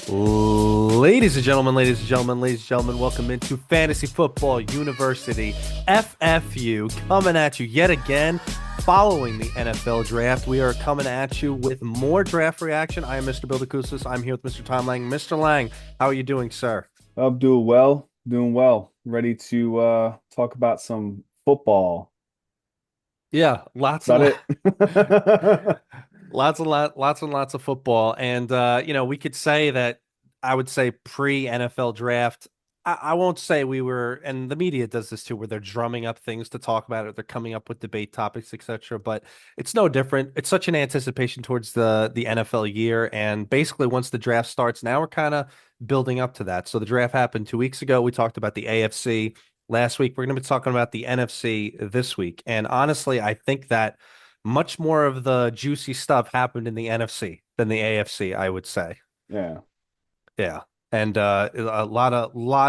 Ladies and gentlemen, ladies and gentlemen, ladies and gentlemen, welcome into Fantasy Football University, FFU, coming at you yet again following the NFL draft. We are coming at you with more draft reaction. I am Mr. Bill DeCousis. I'm here with Mr. Tom Lang. Mr. Lang, how are you doing, sir? I'm doing well. Ready to talk about some football. Yeah, lots and About it. lots and lots of football. And we could say that I would say pre-NFL draft. I won't say we were, and the media does this too, where they're drumming up things to talk about it, they're coming up with debate topics, etc. But it's no different. It's such an anticipation towards the NFL year. And basically once the draft starts, now we're kind of building up to that. So the draft happened 2 weeks ago. We talked about the AFC last week. We're going to be talking about the NFC this week. And honestly, I think that much more of the juicy stuff happened in the NFC than the AFC, I would say. Yeah. Yeah. And a lot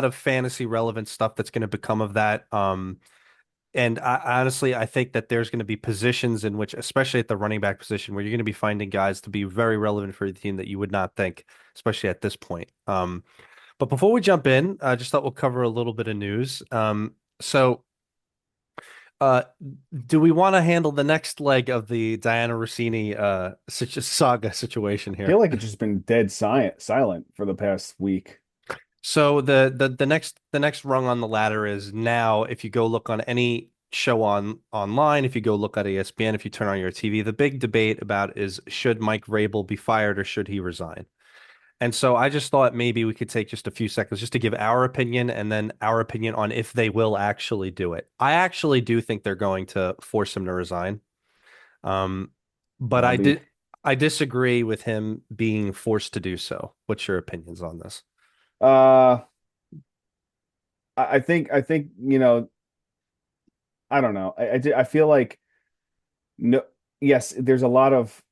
of fantasy relevant stuff that's going to become of that. And honestly, I think that there's going to be positions in which, especially at the running back position, where you're going to be finding guys to be very relevant for your team that you would not think, especially at this point. But before we jump in, I just thought we'll cover a little bit of news. So uh, do we want to handle the next leg of the Diana Rossini saga situation I feel here? like it's just been dead silent for the past week. So the next rung on the ladder is now if you go look on any show online, if you go look at ESPN, if you turn on your TV, the big debate about is should Mike Vrabel be fired or should he resign? And so I just thought maybe we could take just a few seconds just to give our opinion and then our opinion on if they will actually do it. I actually do think they're going to force him to resign. Um, but That'll be I disagree with him being forced to do so. What's your opinions on this? uh I think I don't know. I feel like no yes, there's a lot of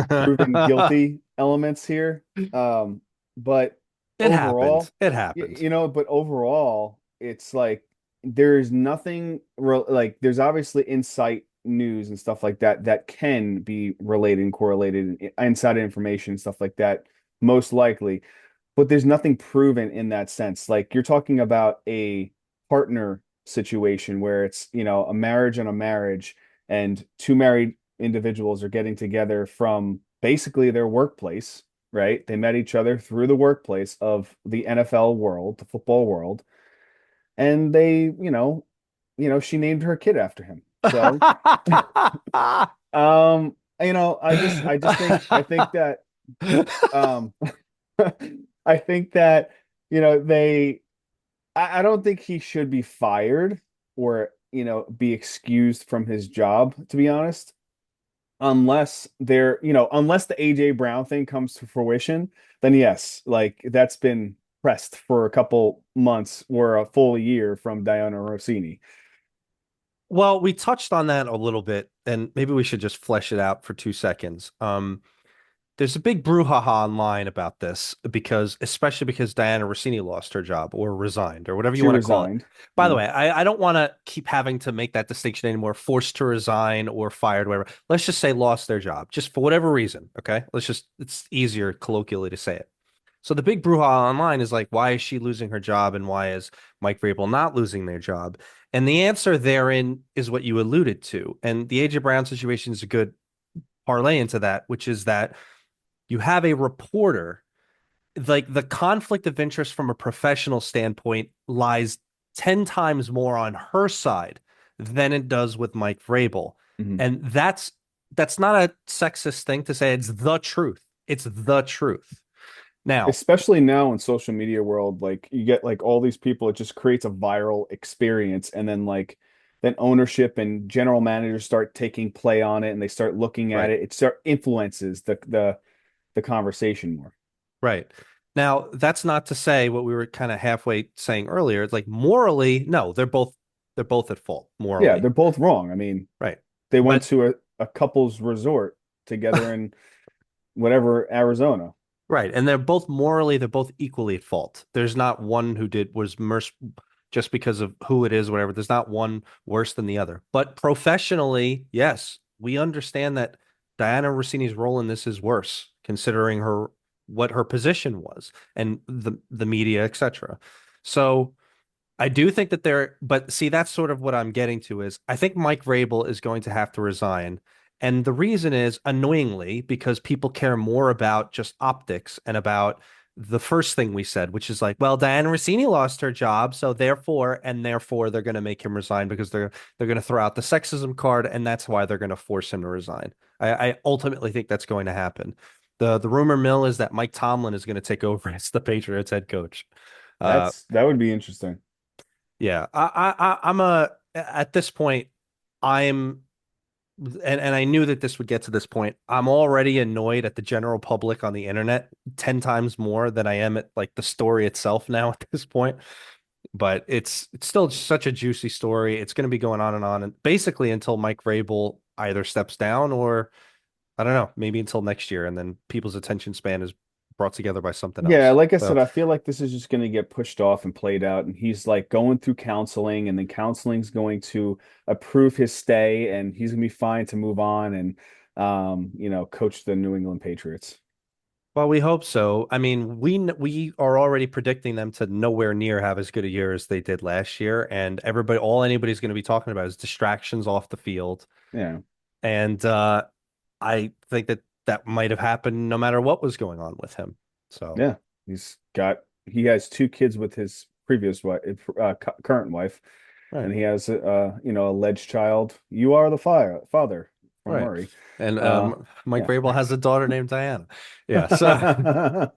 proven guilty elements here. But It happened. overall, It happened. but overall, it's like there's nothing real, like there's obviously insight news and stuff like that that can be related and correlated, inside information, stuff like that, most likely. But there's nothing proven in that sense. Like you're talking about a partner situation where it's, a marriage and a marriage, and two married individuals are getting together from basically their workplace, right? They met each other through the workplace of the NFL world, the football world, and she named her kid after him. So, I think that um I think that, they I don't think he should be fired or, be excused from his job, to be honest, unless the AJ Brown thing comes to fruition, then yes, like that's been pressed for a couple months or a full year from Diana Rossini. Well, we touched on that a little bit, and maybe we should just flesh it out for 2 seconds. There's a big brouhaha online about this because, especially because Diana Rossini lost her job or resigned or whatever you She want to call it. resigned. By the Yeah. way, I don't want to keep having to make that distinction anymore, forced to resign or fired, whatever. Let's just say lost their job, just for whatever reason. Okay. It's easier colloquially to say it. So the big brouhaha online is like, why is she losing her job and why is Mike Vrabel not losing their job? And the answer therein is what you alluded to. And the AJ Brown situation is a good parlay into that, which is that you have a reporter, like the conflict of interest from a professional standpoint lies 10 times more on her side than it does with Mike Vrabel. Mhm. And that's not a sexist thing to say. It's the truth. It's the truth. Now, Especially now in social media world, like you get like all these people, it just creates a viral experience, and then ownership and general managers start taking play on it, and they start looking at right, it. It start influences the conversation more. right. Now, that's not to say what we were kind of halfway saying earlier. It's like morally, no, they're both at fault Yeah, morally. they're both wrong. I mean, Right. they went But to a couple's resort together in whatever, Arizona. right. And they're both equally at fault. There's not one who did was just because of who it is, whatever. There's not one worse than the other. But professionally, yes, we understand that Diana Rossini's role in this is worse, considering her what her position was and the media, etc. So I do think that but see, that's sort of what I'm getting to is I think Mike Vrabel is going to have to resign. And the reason is annoyingly because people care more about just optics and about the first thing we said, which is like, well, Diana Rossini lost her job, so therefore they're going to make him resign because they're going to throw out the sexism card, and that's why they're going to force him to resign. I ultimately think that's going to happen. The rumor mill is that Mike Tomlin is going to take over as the Patriots head coach. Uh, That would be interesting. yeah, I'm a at this point, I'm and I knew that this would get to this point. I'm already annoyed at the general public on the internet 10 times more than I am at like the story itself now at this point. But it's still such a juicy story. It's going to be going on and basically until Mike Vrabel either steps down or I don't know, maybe until next year, and then people's attention span is brought together by something Yeah, else. like I So said, I feel like this is just going to get pushed off and played out, and he's like going through counseling, and then counseling's going to approve his stay, and he's going to be fine to move on and, coach the New England Patriots. well, we hope so. I mean, we are already predicting them to nowhere near have as good a year as they did last year, and all anybody's going to be talking about is distractions off the field. Yeah, And I think that that might have happened no matter what was going on with him. So, yeah. He has two kids with his previous wife, current wife, right, and he has alleged child. You are the father from right. Murray. And Mike Yeah. Vrabel has a daughter named Diana. Yeah, so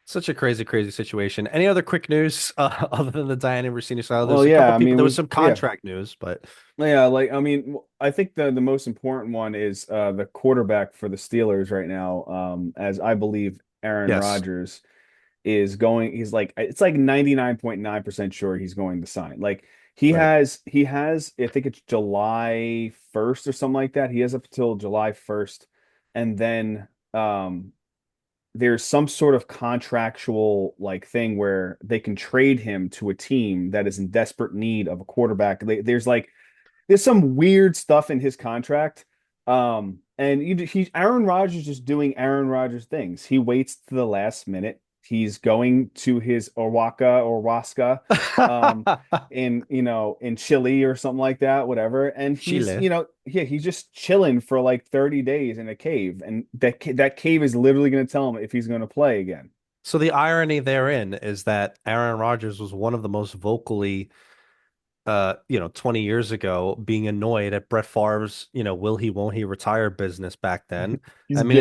such a crazy, crazy situation. Any other quick news other than the Diana Rossini style? There's Well, a yeah, couple I people. mean, There was some yeah. contract news, but Yeah, like I mean, I think the most important one is the quarterback for the Steelers right now, as I believe Aaron yes, Rodgers is going. He's like it's like 99.9% sure he's going to sign. Like right. he has I think it's July 1st or something like that. He has up until July 1st, and then there's some sort of contractual like thing where they can trade him to a team that is in desperate need of a quarterback. There's some weird stuff in his contract. And Aaron Rodgers just doing Aaron Rodgers things. He waits to the last minute. He's going to his or Waska, um, in Chile or something like that, whatever. And Chile. yeah, he's just chilling for like 30 days in a cave, and that cave is literally going to tell him if he's going to play again. So the irony therein is that Aaron Rodgers was one of the most vocally 20 years ago being annoyed at Brett Favre's, will he, won't he retire business back then. I mean,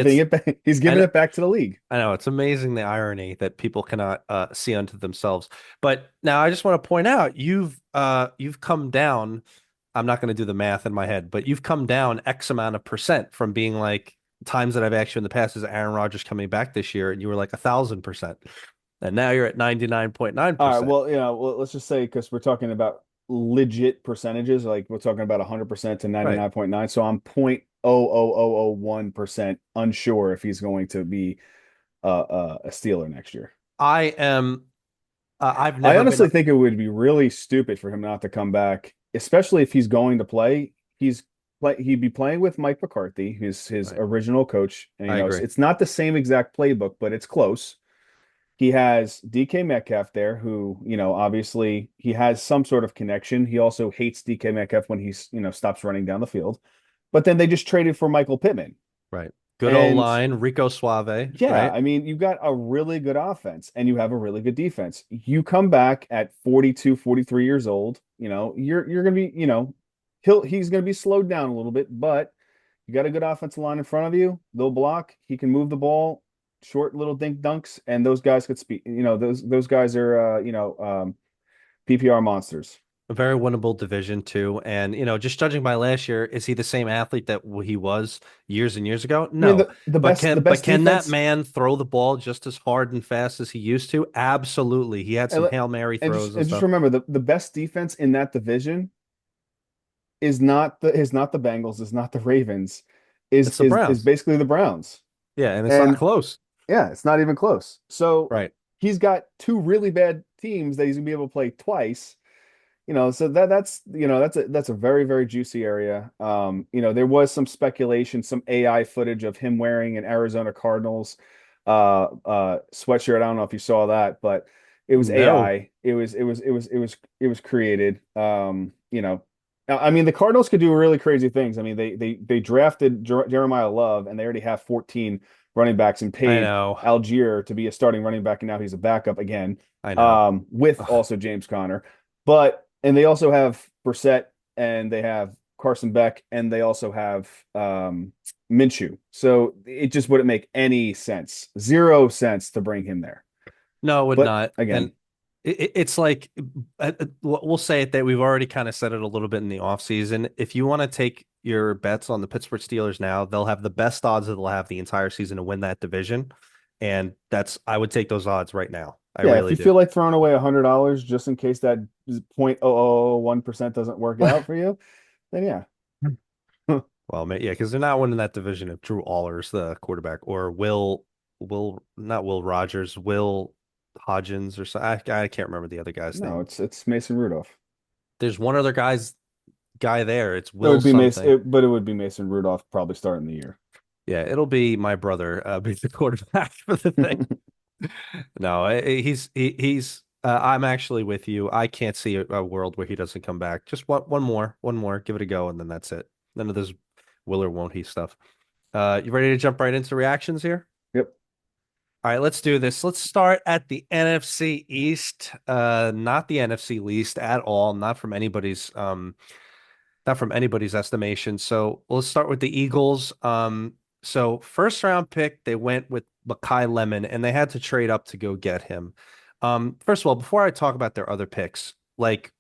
He's giving I, it back to the league. I know it's amazing the irony that people cannot see unto themselves. But now I just want to point out you've come down. I'm not going to do the math in my head, but you've come down X amount of percent from being like times that I've actually in the past is Aaron Rodgers coming back this year, and you were like 1,000%. And now you're at All right, 99.9%. well, let's just say because we're talking about legit percentages, like we're talking about 100% to Right. 99.9. So I'm 0.00001% unsure if he's going to be a Steeler next year. I am I've I never been honestly think it would be really stupid for him not to come back, especially if he's going to play. He'd be playing with Mike McCarthy, his right. original coach, and I agree. it's not the same exact playbook, but it's close. He has DK Metcalf there, who, obviously he has some sort of connection. He also hates DK Metcalf when he's, stops running down the field. But then they just traded for Michael Pittman. Right. Good old And line, Rico Suave, yeah, right? I mean, you've got a really good offense and you have a really good defense. You come back at 42, 43 years old, you're going to be, he's going to be slowed down a little bit, but you got a good offensive line in front of you. They'll block. He can move the ball, short little dink dunks, and those guys could speak. Those guys are PPR monsters. A very winnable division too. And just judging by last year, is he the same athlete that he was years and years ago? I mean, No. the But best can that defense, man throw the ball just as hard and fast as he used to? Absolutely. He had some and, Hail Mary and throws and just stuff. remember the best defense in that division is not the Bengals, is not the Ravens, It's the is Browns. basically the Browns. Yeah, and it's not And close. yeah, it's not even close. So Right. he's got two really bad teams that he's gonna be able to play twice. So that's a very, very juicy area. There was some speculation, some AI footage of him wearing an Arizona Cardinals sweatshirt. I don't know if you saw that, but it was No, AI. It was created. I mean, the Cardinals could do really crazy things. I mean, they drafted Jeremiah Love, and they already have 14 running backs and I paid know, Algier to be a starting running back, and now he's a backup again, I know. with Ugh. also James Conner. And they also have Brissett, and they have Carson Beck, and they also have Minshew. So it just wouldn't make any sense, zero sense to bring him there. No, it would But not. And again, it's like we'll say it that we've already kind of said it a little bit in the offseason. If you want to take your bets on the Pittsburgh Steelers now, they'll have the best odds that they'll have the entire season to win that division. And I would take those odds right now. I yeah, if really you do. feel like throwing away $100 just in case that 0.0001% doesn't work out for you, then yeah. Well, yeah, because they're not winning that division if Drew Allers, the quarterback, or not Will Rogers, Will Hodgins, or so. I can't remember the other guy's No, name. it's Mason Rudolph. There's one other guy there. It's It Will would be Mason, something. but it would be Mason Rudolph probably starting the year. Yeah, it'll be my brother, be the quarterback for the thing. No, he's. I'm actually with you. I can't see a world where he doesn't come back. Just one more, give it a go, and then that's it. None of this will or won't he stuff. You ready to jump right into reactions here? Yep. All right, let's do this. Let's start at the NFC East. Not the NFC least at all. Not from anybody's estimation. So let's start with the Eagles. So first round pick, they went with Makai Lemon, and they had to trade up to go get him. First of all, before I talk about their other picks, like,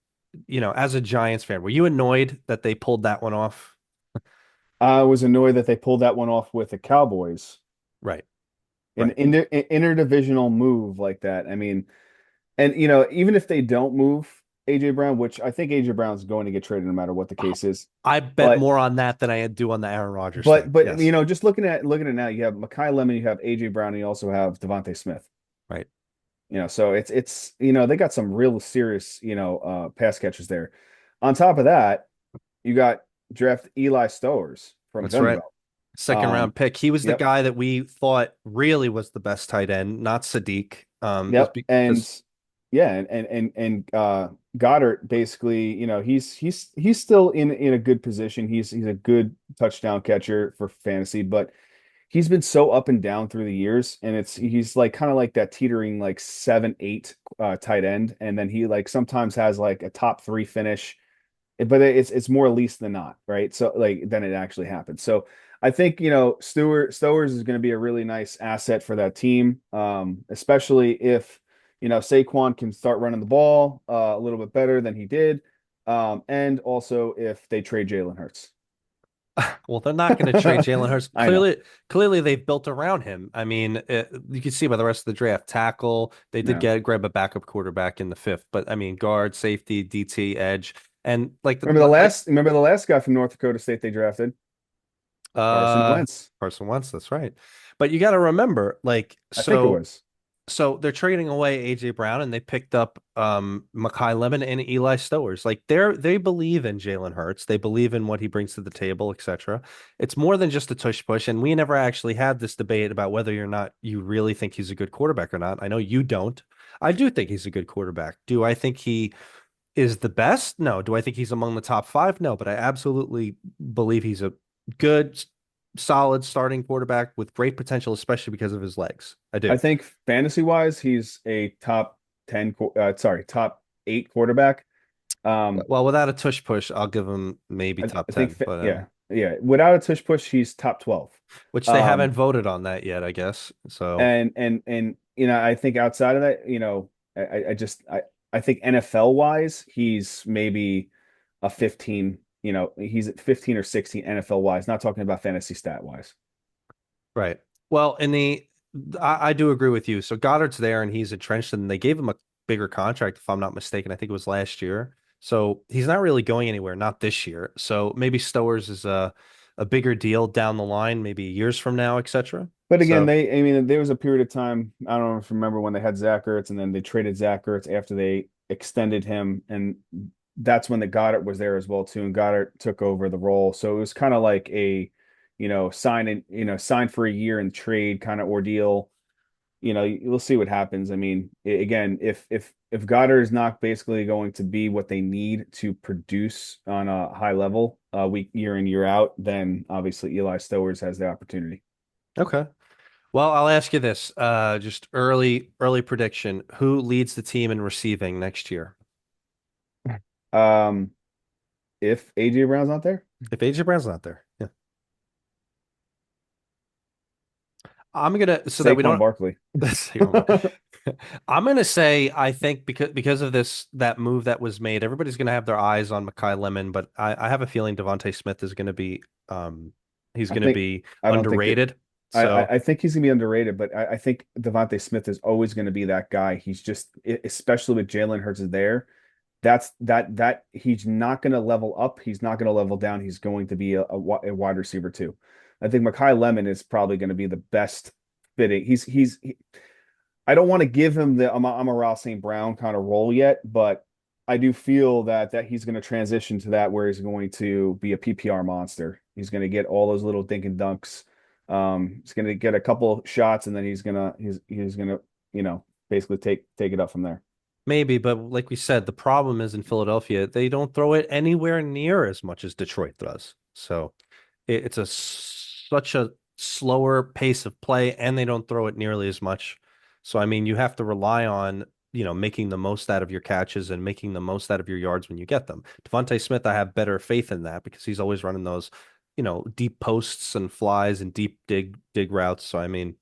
as a Giants fan, were you annoyed that they pulled that one off? I was annoyed that they pulled that one off with the Cowboys. Right, An right. interdivisional move like that. I mean, and even if they don't move AJ Brown, which I think AJ Brown's going to get traded no matter what the case is, I bet but more on that than I do on the Aaron Rodgers thing. Yes, just looking at now, you have Makai Lemon, you have AJ Brown, and you also have Devontae Smith. right. So it's they got some real serious pass catchers there. On top of that, you got draft Eli Stowers from That's right. Vanderbilt. Second Um, round pick. He was the yep, guy that we thought really was the best tight end, not Sadiq. Is yep, and because yeah, Goddard basically, he's still in a good position. He's a good touchdown catcher for fantasy, but he's been so up and down through the years, and he's like kind of like that teetering like 7-8 tight end, and then he like sometimes has like a top three finish, but it's more least than not, right? So like then it actually happens. So I think Stowers is going to be a really nice asset for that team, especially if Saquon can start running the ball a little bit better than he did, and also if they trade Jalen Hurts. well, they're not going to trade Jalen Hurts. I know. Clearly, they've built around him. I mean, you can see by the rest of the draft, tackle. They did Yeah. grab a backup quarterback in the fifth, but I mean, guard, safety, DT, edge, and like Remember the last guy from North Dakota State they drafted? Carson uh Wentz. Carson Wentz. That's right. But you got to remember, like, I think it was. so they're trading away AJ Brown and they picked up Makai Lemon and Eli Stowers. Like they believe in Jalen Hurts. They believe in what he brings to the table, etc. It's more than just a tush push. And we never actually had this debate about whether or not you really think he's a good quarterback or not. I know you don't. I do think he's a good quarterback. Do I think he is the best? No. Do I think he's among the top five? No, but I absolutely believe he's a good, solid starting quarterback with great potential, especially because of his legs. I I do. think fantasy wise, he's a top 10, top 8 quarterback. Um, Well, without a tush push, I'll give him maybe top I think, 10, but yeah, yeah. Without a tush push, he's top 12. which they haven't Um, voted on that yet, I guess. So, and I think outside of that, I think NFL wise, he's maybe a 15. He's at 15 or 16 NFL wise. Not talking about fantasy stat wise. right. Well, I do agree with you. So Goddard's there and he's entrenched, and they gave him a bigger contract, if I'm not mistaken. I think it was last year. So he's not really going anywhere, not this year. So maybe Stowers is a bigger deal down the line, maybe years from now, etc. But again, So, I mean, there was a period of time, I don't know if you remember when they had Zach Ertz and then they traded Zach Ertz after they extended him. And that's when the Goddard was there as well, too. And Goddard took over the role. So it was kind of like a, sign for a year and trade kind of ordeal. we'll see what happens. I mean, again, if Goddard is not basically going to be what they need to produce on a high level, week year in year out, then obviously Eli Stowers has the opportunity. Okay. Well, I'll ask you this. Just early prediction. Who leads the team in receiving next year? Um, if AJ Brown's not there, If AJ Brown's not there. Yeah. I'm gonna so that we Saquon don't Barkley. I'm gonna say I think because of this that move that was made, everybody's gonna have their eyes on Mekhi Lemon, but I have a feeling Devontae Smith is gonna be he's I gonna think be I don't think that underrated. So I think he's gonna be underrated, but I think Devontae Smith is always going to be that guy. He's just, especially with Jalen Hurts is there. That he's not going to level up. He's not going to level down. He's going to be a wide receiver too. I think Mekhi Lemon is probably going to be the best fitting. I don't want to give him the I'm a Ross St. Brown kind of role yet, but I do feel that he's going to transition to that where he's going to be a PPR monster. He's going to get all those little dink and dunks. He's going to get a couple shots and then he's gonna basically take it up from there. maybe, but like we said, the problem is in Philadelphia, they don't throw it anywhere near as much as Detroit does. So it's such a slower pace of play, and they don't throw it nearly as much. So I mean, you have to rely on making the most out of your catches and making the most out of your yards when you get them. Devontae Smith, I have better faith in that because he's always running those deep posts and flies and deep dig routes. So I mean,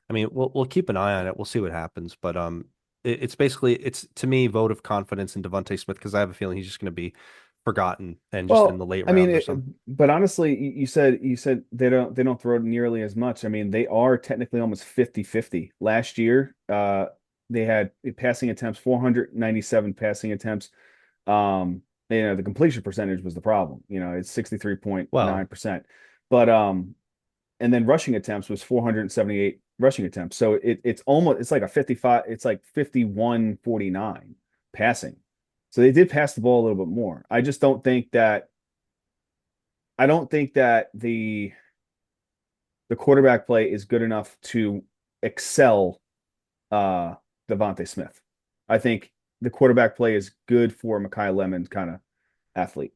we'll keep an eye on it. We'll see what happens, but it's basically it's to me vote of confidence in Devontae Smith because I have a feeling he's just going to be forgotten and just in Well, the late I mean, rounds or something. but honestly, you said they don't throw it nearly as much. I mean, they are technically almost 50-50. Last year, they had passing attempts, 497 passing attempts. The completion percentage was the problem. It's Well, 63.9%. But and then rushing attempts was 478 rushing attempts. So it's like a 55, it's like 51-49 passing. So they did pass the ball a little bit more. I don't think that the quarterback play is good enough to excel uh Devontae Smith. I think the quarterback play is good for Mekhi Lemon kind of athlete.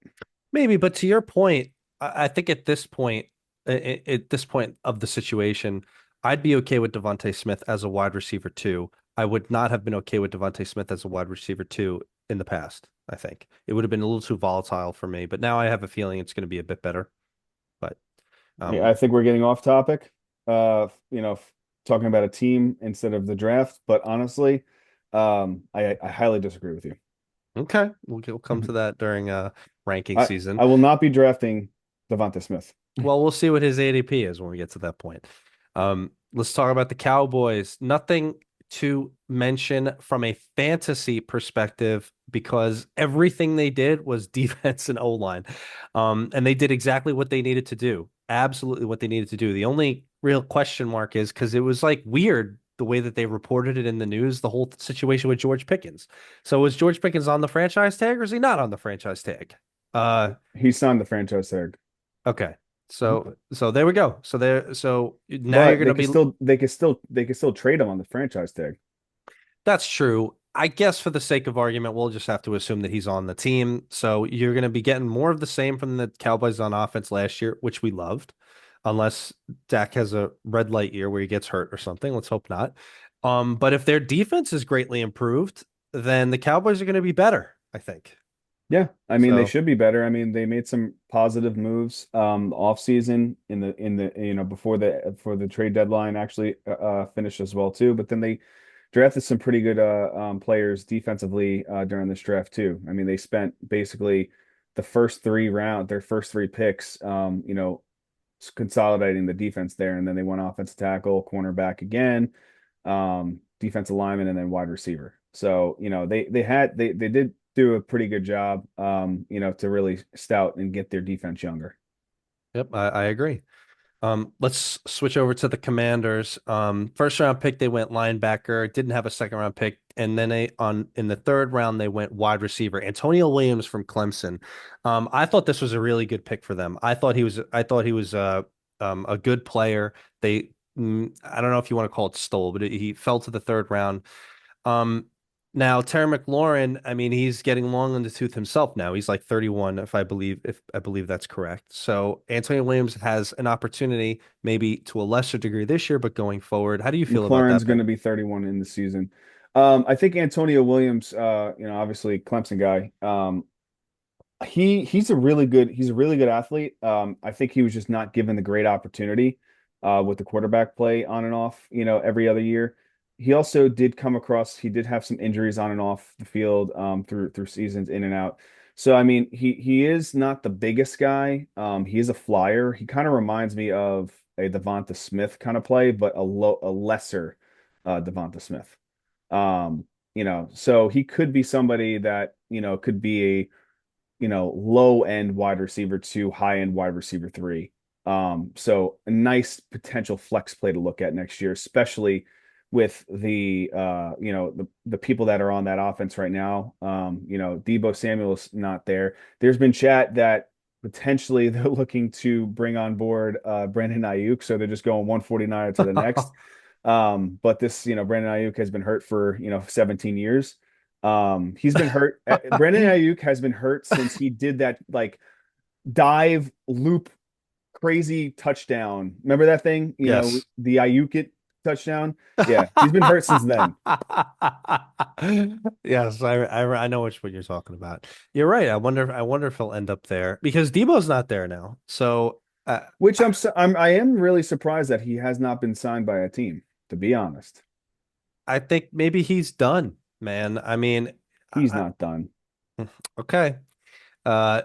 maybe, but to your point, I think at this point of the situation, I'd be okay with Devontae Smith as a wide receiver too. I would not have been okay with Devontae Smith as a wide receiver too in the past. I think it would have been a little too volatile for me, but now I have a feeling it's going to be a bit better. But Yeah, um, I think we're getting off topic. Talking about a team instead of the draft, but honestly, I highly disagree with you. okay, we'll come to that during ranking I season. I will not be drafting Devonta Smith. Well, we'll see what his ADP is when we get to that point. Let's talk about the Cowboys. Nothing to mention from a fantasy perspective because everything they did was defense and O-line. And they did exactly what they needed to do. Absolutely what they needed to do. The only real question mark is because it was like weird the way that they reported it in the news, the whole situation with George Pickens. So is George Pickens on the franchise tag or is he not on the franchise tag? Uh, He signed the franchise tag. Okay. Mhm. So there we go. So now you're But gonna be they could still trade him on the franchise tag. that's true. I guess for the sake of argument, we'll just have to assume that he's on the team. So you're gonna be getting more of the same from the Cowboys on offense last year, which we loved, unless Dak has a red light year where he gets hurt or something. Let's hope not. But if their defense is greatly improved, then the Cowboys are gonna be better, I think. Yeah, I mean they So should be better. I mean they made some positive moves off season in the before the trade deadline actually finished as well too. But then they drafted some pretty good players defensively during this draft too. I mean they spent basically their first three picks consolidating the defense there, and then they went offensive tackle, cornerback again, defensive lineman, and then wide receiver. So they did do a pretty good job, to really stout and get their defense younger. yep, I agree. Let's switch over to the Commanders. First round pick, they went linebacker, didn't have a second round pick, and then in the third round, they went wide receiver, Antonio Williams from Clemson. I thought this was a really good pick for them. I thought he was a good player. They I don't know if you want to call it stole, but he fell to the third round. Um, Now Terry McLaurin, I mean, he's getting long in the tooth himself now. He's like 31, if I believe that's correct. So Antonio Williams has an opportunity, maybe to a lesser degree this year, but going forward, how do you feel about McLaurin's that going pick? to be 31 in the season. I think Antonio Williams, obviously Clemson guy. He's a really good athlete. I think he was just not given the great opportunity with the quarterback play on and off, every other year. He did have some injuries on and off the field through seasons in and out. So I mean, he is not the biggest guy. He is a flyer. He kind of reminds me of a Devonta Smith kind of play, but a lesser Devonta Smith. Um, so he could be somebody that, could be a low end wide receiver two, high end wide receiver three. So a nice potential flex play to look at next year, especially with the people that are on that offense right now. Debo Samuel's not there. There's been chat that potentially they're looking to bring on board Brandon Ayuk, so they're just going 149 to the next. But Brandon Ayuk has been hurt for 17 years. He's been hurt. Brandon Ayuk has been hurt since he did that like dive loop crazy touchdown. Remember that thing? Yes. The Ayuk it touchdown. Yeah, he's been hurt since then. Yes, I know what you're talking about. You're right. I wonder if he'll end up there because Debo's not there now. So Which I am really surprised that he has not been signed by a team, to be honest. I think maybe he's done, man. I mean, He's I, not done. okay. Uh,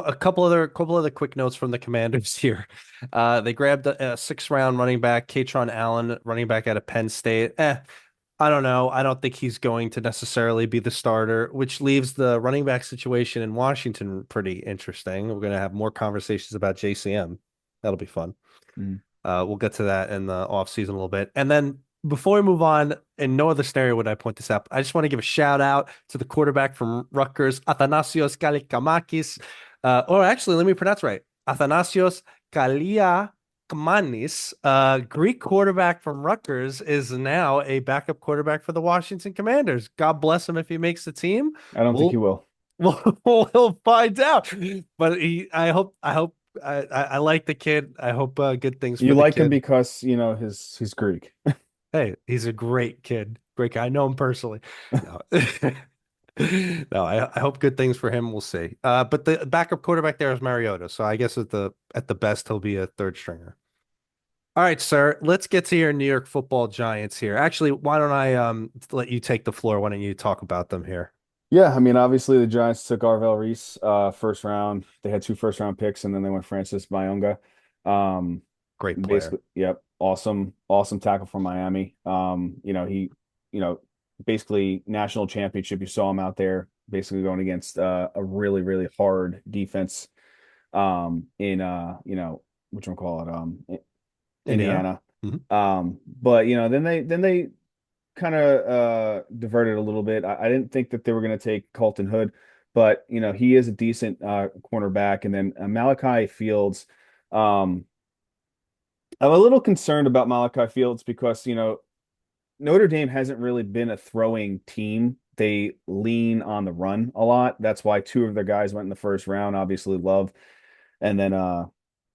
a couple other quick notes from the Commanders here. They grabbed a sixth round running back, Katron Allen, running back out of Penn State. I don't know. I don't think he's going to necessarily be the starter, which leaves the running back situation in Washington pretty interesting. We're going to have more conversations about JCM. That'll be fun. Mm. We'll get to that in the offseason a little bit. And then before we move on, in no other scenario would I point this out, I just want to give a shout out to the quarterback from Rutgers, Athanasios Kalikamakis. Or actually, let me pronounce right. Athanasios Kaliakmanis, Greek quarterback from Rutgers, is now a backup quarterback for the Washington Commanders. God bless him if he makes the team. I don't think he We'll will. we'll find out. But I like the kid. I hope good things for You the like him kid. because he's Greek. Hey, he's a great kid. Great guy. I know him personally. No, no. I hope good things for him. We'll see. But the backup quarterback there is Mariota, so I guess at the best he'll be a third stringer. All right, sir. Let's get to your New York Football Giants here. Actually, why don't I let you take the floor? Why don't you talk about them here? Yeah, I mean, obviously the Giants took Arvell Reese first round. They had two first round picks, and then they went Francis Mayunga. Um, Great player. Basically, yep, awesome tackle from Miami. He, you know, basically national championship. You saw him out there basically going against a really, really hard defense in which one call it Indiana. Indiana. Mhm. But then they kind of diverted a little bit. I didn't think that they were going to take Colton Hood, but he is a decent cornerback. And then Malachi Fields. I'm a little concerned about Malachi Fields because Notre Dame hasn't really been a throwing team. They lean on the run a lot. That's why two of their guys went in the first round. Obviously, Love, and then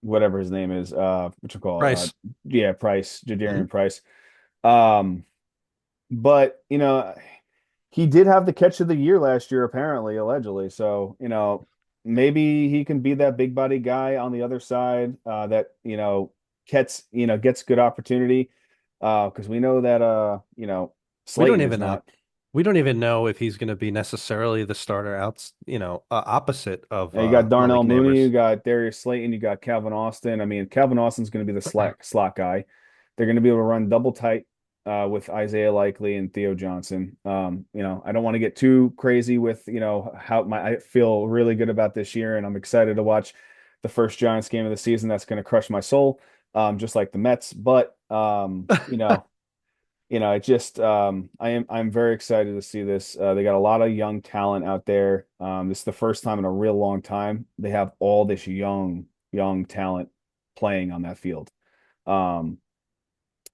whatever his name is, what you call it, Price. yeah, Price, Mhm. Jadarian Price. Um, but he did have the catch of the year last year, apparently, allegedly. So, maybe he can be that big body guy on the other side that, gets good opportunity. Because we know that We don't Slayton is even know. not. We don't even know if he's going to be necessarily the starter opposite of And you got Darnell Malik Mooney, you Neighbors. got Darius Slayton, you got Calvin Austin. I mean, Calvin Austin's going to be the slot guy. They're going to be able to run double tight with Isaiah Likely and Theo Johnson. I don't want to get too crazy with how I feel really good about this year, and I'm excited to watch the first Giants game of the season. That's going to crush my soul, just like the Mets. But it just I'm very excited to see this. They got a lot of young talent out there. This is the first time in a real long time they have all this young talent playing on that field. Um,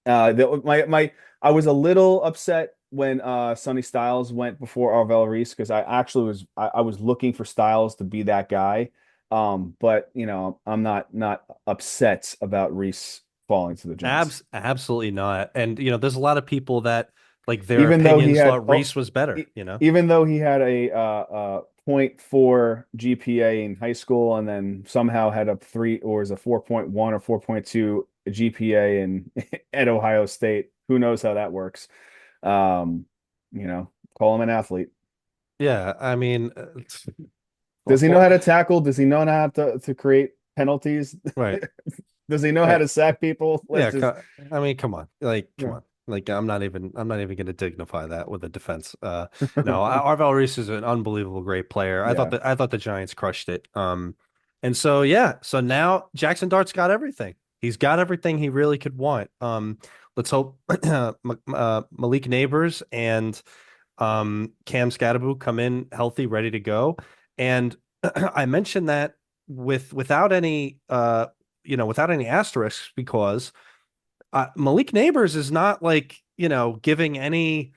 I was a little upset when Sonny Styles went before Arvel Reese because I was looking for Styles to be that guy. But I'm not upset about Reese falling to the Giants. Absolutely not. And there's a lot of people that like their Even though he opinions had thought Reese was better, even though he had a point 0.4 GPA in high school and then somehow had a 3 or is a 4.1 or 4.2 GPA in at Ohio State. Who knows how that works? Um, call him an athlete. Yeah, I mean, Does he know well, how to tackle? Does he know how to create penalties? right, Does he know how right. to sack people? Let's Yeah, just I mean, come on. Like, come yeah. on. Like, I'm not even going to dignify that with a defense. No, Arvel Reese is an unbelievable great player. Yeah. I thought the Giants crushed it. And so yeah, so now Jackson Dart's got everything. He's got everything he really could want. Let's hope Malik Neighbors and Cam Scatterbo come in healthy, ready to go. And I mentioned that without any without any asterisks because Malik Neighbors is not like, giving any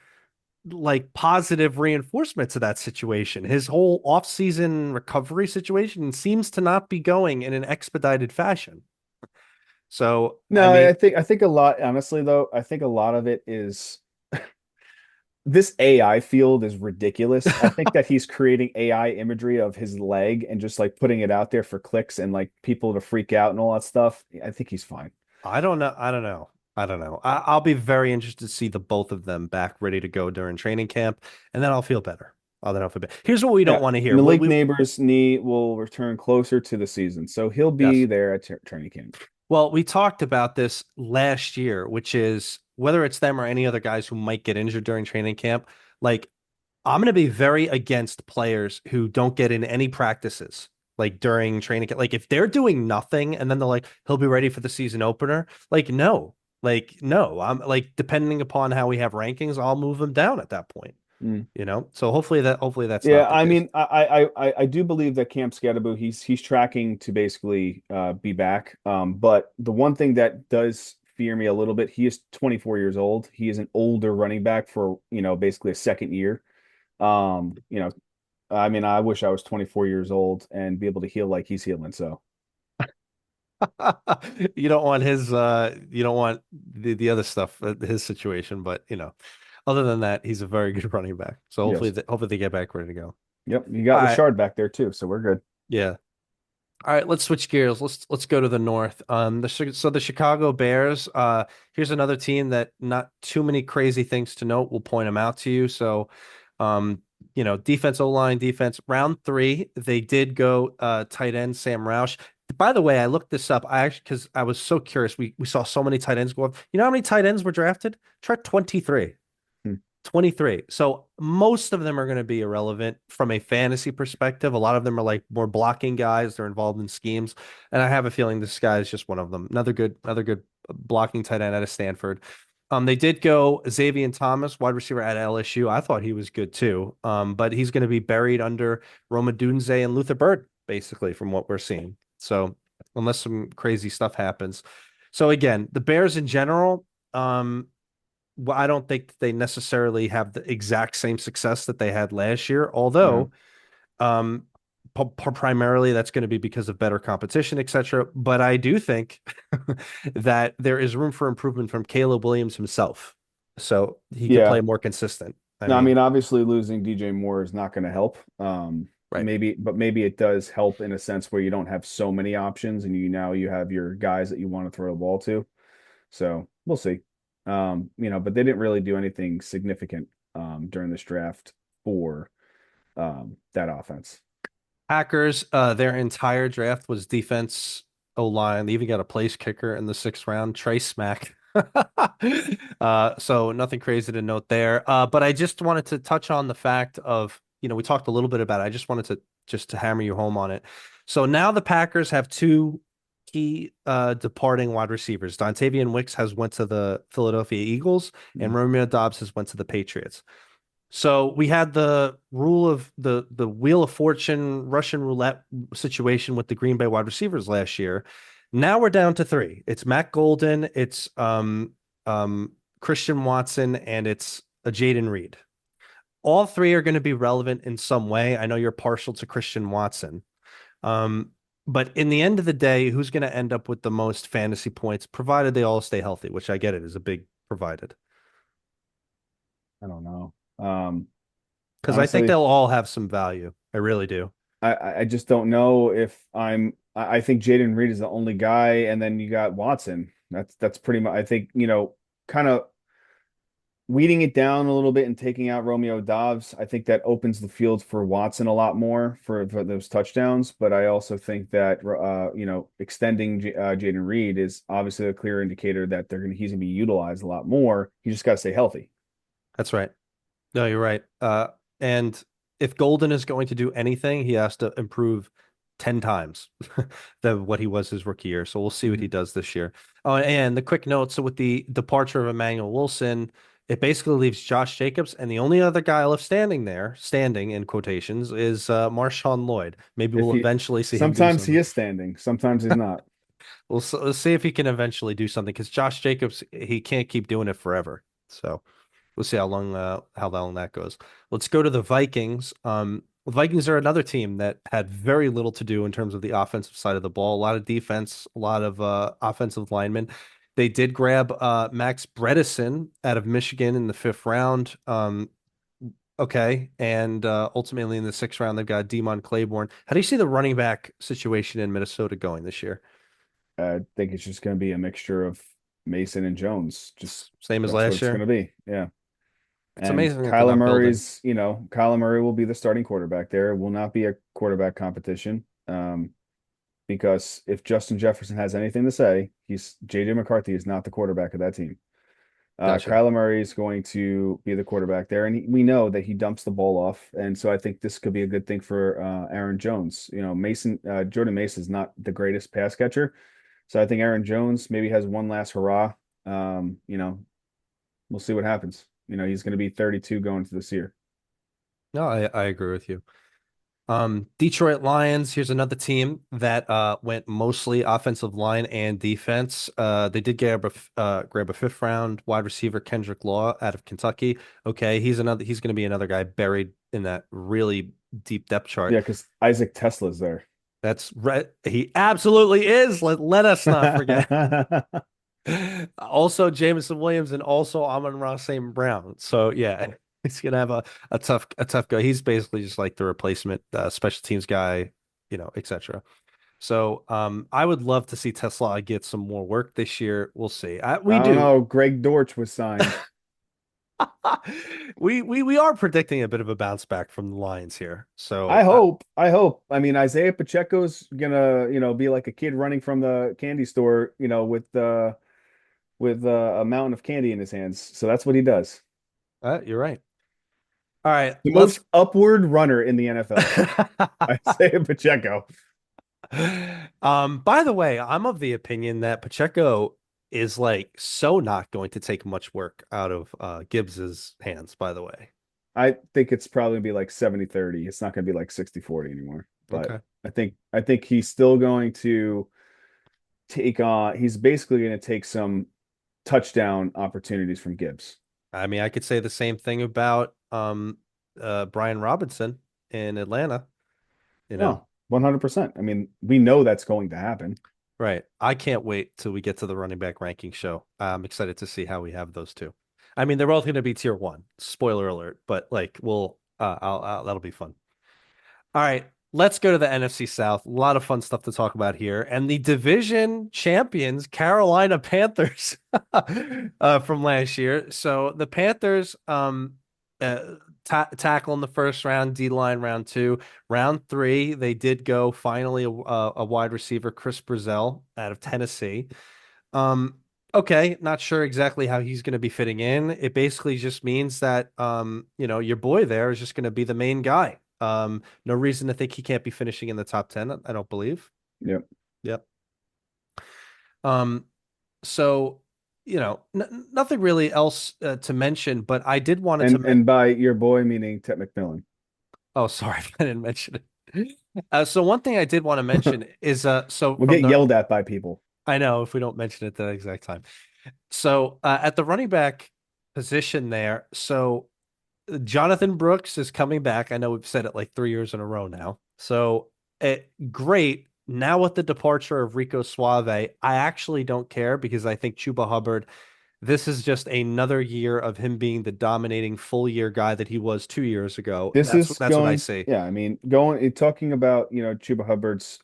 like positive reinforcement to that situation. His whole offseason recovery situation seems to not be going in an expedited fashion. So, I No, mean, I think a lot, honestly though, I think a lot of it is this AI field is ridiculous. I think that he's creating AI imagery of his leg and just like putting it out there for clicks and like people to freak out and all that stuff. I think he's fine. I don't know. I don't know. I don't know. I'll be very interested to see the both of them back ready to go during training camp, and then I'll feel better. Then I'll feel better. Here's what we don't Yeah, want to hear. Malik Neighbors' knee will return closer to the season, so he'll be Yes. there at training camp. Well, we talked about this last year, which is whether it's them or any other guys who might get injured during training camp. Like, I'm going to be very against players who don't get in any practices like during training camp. Like, if they're doing nothing and then they're like, he'll be ready for the season opener. Like, no. I'm like, depending upon how we have rankings, I'll move them down at that point. Mm. So hopefully that's Yeah, not the I case. mean, I do believe that Camp Scadaboo, he's tracking to basically be back. But the one thing that does fear me a little bit, he is 24 years old. He is an older running back for, basically a second year. Um, you know, I mean, I wish I was 24 years old and be able to heal like he's healing. So, You don't want the other stuff, his situation, but other than that, he's a very good running back. So yes. hopefully they get back ready to go. Yep, you All got right. Richard back there too, so we're good. Yeah. All right, let's switch gears. Let's go to the north. So the Chicago Bears. Here's another team that not too many crazy things to note. We'll point them out to you. So, um, defense, O-line, defense. Round three, they did go tight end Sam Roush. By the way, I looked this up. I actually because I was so curious. We saw so many tight ends go up. You know how many tight ends were drafted? Try 23. Hmm. 23. So most of them are going to be irrelevant from a fantasy perspective. A lot of them are like more blocking guys. They're involved in schemes. And I have a feeling this guy is just one of them. Another good blocking tight end out of Stanford. They did go Xavier Thomas, wide receiver at LSU. I thought he was good too. But he's going to be buried under Roma Dunze and Luther Bird, basically, from what we're seeing. So unless some crazy stuff happens. So again, the Bears in general, well, I don't think that they necessarily have the exact same success that they had last year, No. although um, primarily that's going to be because of better competition, etc. But I do think that there is room for improvement from Caleb Williams himself, so he could Yeah. play more consistent. I No, I mean, mean, obviously losing DJ Moore is not going to help. right. Maybe it does help in a sense where you don't have so many options and you have your guys that you want to throw the ball to. So we'll see. But they didn't really do anything significant during this draft for that offense. Packers, their entire draft was defense, O line. They even got a place kicker in the sixth round, Trey Smack. So nothing crazy to note there. But I just wanted to touch on the fact of, we talked a little bit about it. I just wanted to hammer you home on it. So now the Packers have two key departing wide receivers. Dontavian Wicks has went to the Philadelphia Eagles, and Mm. Romeo Dobbs has went to the Patriots. So we had the rule of the Wheel of Fortune Russian roulette situation with the Green Bay wide receivers last year. Now we're down to three. It's Matt Golden, it's Christian Watson, and it's a Jaden Reed. All three are going to be relevant in some way. I know you're partial to Christian Watson. Um, but in the end of the day, who's going to end up with the most fantasy points, provided they all stay healthy, which I get it is a big provided. I don't know. Because I think Honestly, they'll all have some value. I really do. I just don't know if I think Jaden Reed is the only guy, and then you got Watson. That's pretty much. I think, kind of weeding it down a little bit and taking out Romeo Dobbs. I think that opens the field for Watson a lot more for those touchdowns. But I also think that extending Jaden Reed is obviously a clear indicator that he's gonna be utilized a lot more. You just got to stay healthy. That's right. No, you're right. And if Golden is going to do anything, he has to improve 10 times than what he was his rookie year. So we'll see what he Mhm. does this year. Oh, and the quick note, so with the departure of Emmanuel Wilson, it basically leaves Josh Jacobs, and the only other guy left standing there, standing in quotations, is Marshawn Lloyd. Maybe If we'll he eventually see him do Sometimes he something. is standing, sometimes he's not. We'll see if he can eventually do something because Josh Jacobs, he can't keep doing it forever. So we'll see how long that goes. Let's go to the Vikings. The Vikings are another team that had very little to do in terms of the offensive side of the ball. A lot of defense, a lot of offensive linemen. They did grab Max Bredesen out of Michigan in the fifth round. Okay, and ultimately in the sixth round, they've got Demon Claiborne. How do you see the running back situation in Minnesota going this year? I think it's just going to be a mixture of Mason and Jones. Just Same as that's what last it's going year. to be. Yeah. It's And amazing that they're not building. Kyler Murray will be the starting quarterback there. It will not be a quarterback competition. Because if Justin Jefferson has anything to say, he's JJ McCarthy is not the quarterback of that team. Gotcha. Kyler Murray is going to be the quarterback there, and we know that he dumps the ball off, and so I think this could be a good thing for Aaron Jones. Jordan Mason is not the greatest pass catcher, so I think Aaron Jones maybe has one last hurrah. Um, you know, we'll see what happens. He's going to be 32 going into this year. No, I agree with you. Detroit Lions, here's another team that went mostly offensive line and defense. They did grab a fifth round wide receiver Kendrick Law out of Kentucky. Okay, he's going to be another guy buried in that really deep depth chart. Yeah, because Isaac Tesla's there. That's right. He absolutely is. Let us not forget. Also, Jameson Williams and also Amon-Ra St. Brown. So yeah, he's gonna have a tough guy. He's basically just like the replacement special teams guy, etc. So I would love to see Tesla get some more work this year. We'll see. We I don't do. know. Greg Dortch was signed. We are predicting a bit of a bounce back from the Lions here. I So hope. I hope. I mean, Isaiah Pacheco's gonna, be like a kid running from the candy store, with a mountain of candy in his hands. So that's what he does. you're right. All right, The let's most upward runner in the NFL, Isaiah Pacheco. By the way, I'm of the opinion that Pacheco is like so not going to take much work out of Gibbs's hands, by the way. I think it's probably gonna be like 70-30. It's not gonna be like 60-40 anymore. But Okay. I think he's still going to he's basically going to take some touchdown opportunities from Gibbs. I mean, I could say the same thing about Brian Robinson in Atlanta, you know. No, 100%. I mean, we know that's going to happen. Right. I can't wait till we get to the running back ranking show. I'm excited to see how we have those two. I mean, they're both going to be tier one. Spoiler alert, but like that'll be fun. All right, let's go to the NFC South. A lot of fun stuff to talk about here. And the division champions, Carolina Panthers, from last year. So the Panthers tackle in the first round, D line round two. Round three, they did go finally a wide receiver, Chris Brazell out of Tennessee. Um, okay, not sure exactly how he's going to be fitting in. It basically just means that your boy there is just going to be the main guy. No reason to think he can't be finishing in the top 10, I don't believe. Yep. Yep. Um, so nothing really else to mention, but I did wanted to And by your boy meaning Ted McMillan. oh, sorry, I didn't mention it. So one thing I did want to mention is so We'll from get the yelled at by people. I know if we don't mention it at that exact time. So at the running back position there, so Jonathan Brooks is coming back. I know we've said it like 3 years in a row now. So great. Now with the departure of Rico Suave, I actually don't care because I think Chuba Hubbard, this is just another year of him being the dominating full year guy that he was 2 years ago. This That's is that's what I going, see. yeah, I mean, going talking about, Chuba Hubbard's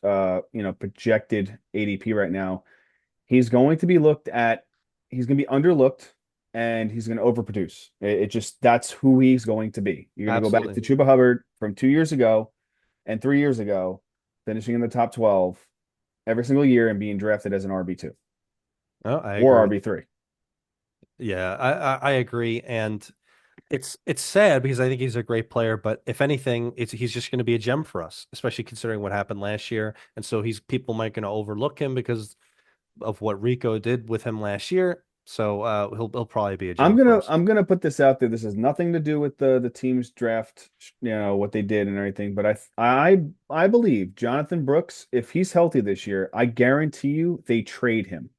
projected ADP right now. He's going to be looked at, he's going to be underlooked, and he's going to overproduce. It just, that's who he's going to be. You're going to go back to Absolutely. Chuba Hubbard from 2 years ago and 3 years ago, finishing in the top 12 every single year and being drafted as an RB2 Oh, I or agree. RB3. Yeah, I agree. And it's sad because I think he's a great player, but if anything, he's just going to be a gem for us, especially considering what happened last year. And so he's people might going to overlook him because of what Rico did with him last year. So he'll probably be a I'm gem for gonna us. I'm gonna put this out there. This has nothing to do with the team's draft, what they did and everything. But I believe Jonathan Brooks, if he's healthy this year, I guarantee you they trade him.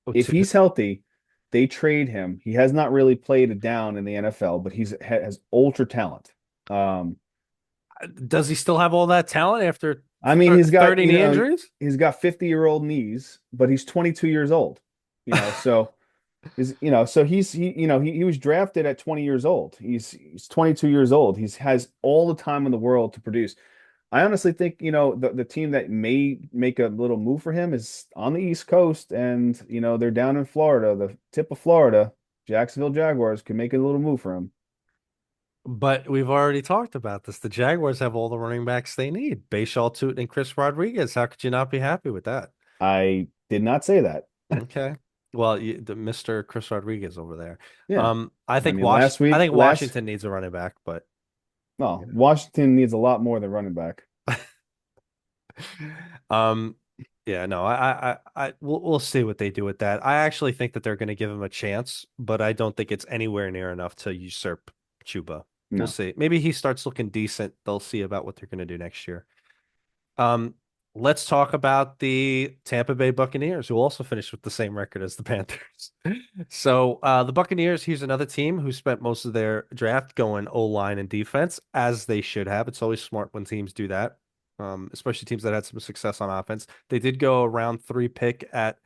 Oh, If he's healthy, they trade him. He has not really played it down in the NFL, but has ultra talent. Um, does he still have all that talent after I mean, he's got 30 knee injuries? he's got 50-year-old knees, but he's 22 years old. So he was drafted at 20 years old. He's 22 years old. He's has all the time in the world to produce. I honestly think, the team that may make a little move for him is on the East Coast, and they're down in Florida, the tip of Florida. Jacksonville Jaguars could make a little move for him. But we've already talked about this. The Jaguars have all the running backs they need. Bayshaw Tootin and Chris Rodriguez. How could you not be happy with that? I did not say that. Okay. Well, the Mr. Chris Rodriguez over there. Yeah. I mean, I think Washington needs a running back, but well, you Washington needs a lot more than running back. know. Yeah, no, we'll see what they do with that. I actually think that they're going to give him a chance, but I don't think it's anywhere near enough to usurp Chuba. We'll No. see. Maybe he starts looking decent. They'll see about what they're going to do next year. Um, let's talk about the Tampa Bay Buccaneers, who also finished with the same record as the Panthers. So the Buccaneers, here's another team who spent most of their draft going O-line and defense, as they should have. It's always smart when teams do that, especially teams that had some success on offense. They did go a round three pick at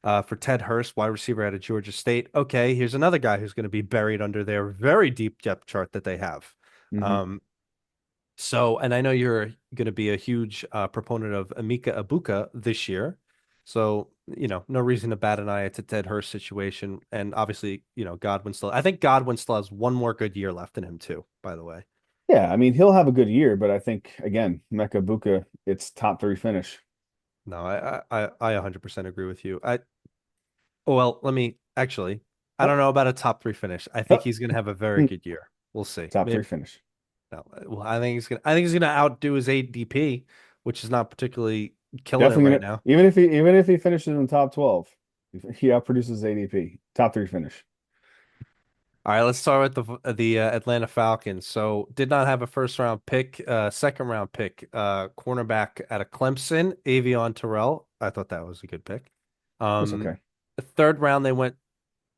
for Ted Hurst, wide receiver out of Georgia State. Okay, here's another guy who's going to be buried under their very deep depth chart that they have. Hmm. Um, so, and I know you're going to be a huge proponent of Emeka Ibuka this year. So, no reason to bat an eye at the Ted Hurst situation. And obviously, I think Godwin still has one more good year left in him too, by the way. Yeah, I mean, he'll have a good year, but I think, again, Mecca Buka, it's top three finish. No, I 100% agree with you. Well, let me actually, I Oh, don't know about a top three finish. I think oh, he's going to have a very good year. We'll see. top three Maybe, finish. no, well, I think he's going to outdo his ADP, which is not particularly killing it Definitely right gonna, now. even if he finishes in the top 12, he outproduces ADP. Top three finish. All right, let's start with the Atlanta Falcons. So, did not have a first round pick, second round pick, cornerback out of Clemson, Avion Terrell. I thought that was a good pick. That's Um, okay. the third round they went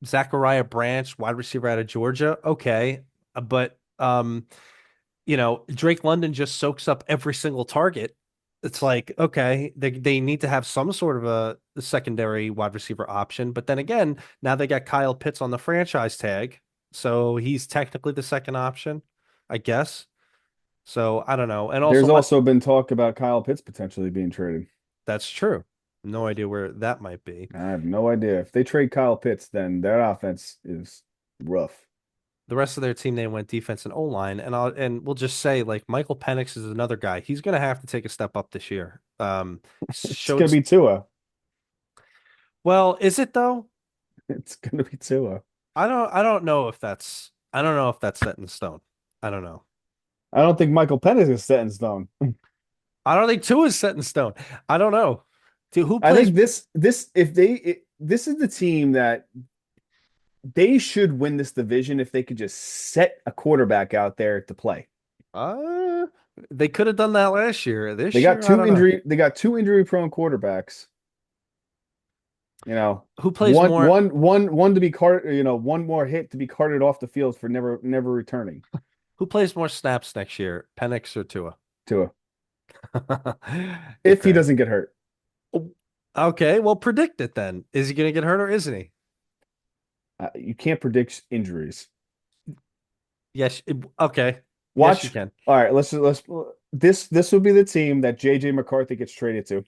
Zachariah Branch, wide receiver out of Georgia. Okay, but Drake London just soaks up every single target. It's like, okay, they need to have some sort of a secondary wide receiver option. But then again, now they got Kyle Pitts on the franchise tag. So he's technically the second option, I guess. So I don't know. And also There's what also been talk about Kyle Pitts potentially being traded. that's true. No idea where that might be. I have no idea. If they trade Kyle Pitts, then their offense is rough. The rest of their team, they went defense and O-line. And we'll just say like Michael Penix is another guy. He's gonna have to take a step up this year. It's gonna Showed be Tua. well, is it though? It's gonna be Tua. I don't know if that's set in stone. I don't know. I don't think Michael Penix is set in stone. I don't think two is set in stone. I don't know. Dude, who I plays? think this is the team that they should win this division if they could just set a quarterback out there to play. Uh, they could have done that last year. This year, I don't know. They got two injury prone quarterbacks. You know, Who plays more? one to be carted. One more hit to be carted off the field for never returning Who plays more snaps next year, Penix or Tua? to a if he Okay. doesn't get hurt. Okay, well, predict it then. Is he going to get hurt or isn't he? You can't predict injuries. Yes. Okay. Yes, you Watch. can. All right, let's this will be the team that JJ McCarthy gets traded to.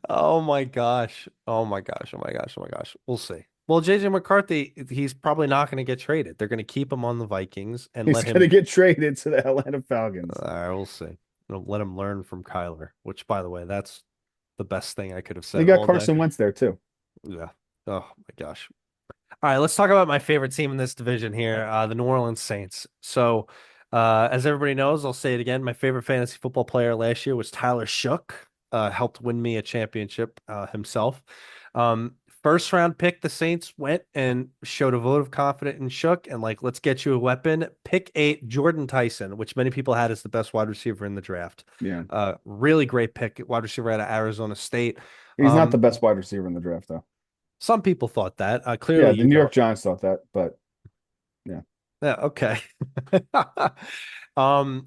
Oh my gosh. Oh my gosh. Oh my gosh. Oh my gosh. We'll see. Well, JJ McCarthy, he's probably not going to get traded. They're going to keep him on the Vikings and He's let gonna him. get traded to the Atlanta Falcons. We'll see. Let him learn from Kyler, which, by the way, that's the best thing I could have They said got all day. Carson Wentz there too. Yeah. Oh my gosh. All right, let's talk about my favorite team in this division here, the New Orleans Saints. So, as everybody knows, I'll say it again. My favorite fantasy football player last year was Tyler Shook. Helped win me a championship himself. First round pick, the Saints went and showed a vote of confidence in Shook and like, let's get you a weapon. Pick 8, Jordan Tyson, which many people had as the best wide receiver in the draft. Yeah. Really great pick, wide receiver out of Arizona State. He's not the best wide receiver in the draft though. Some people thought that. Yeah, Clearly, the you New York don't. Giants thought that, but yeah. Yeah, okay.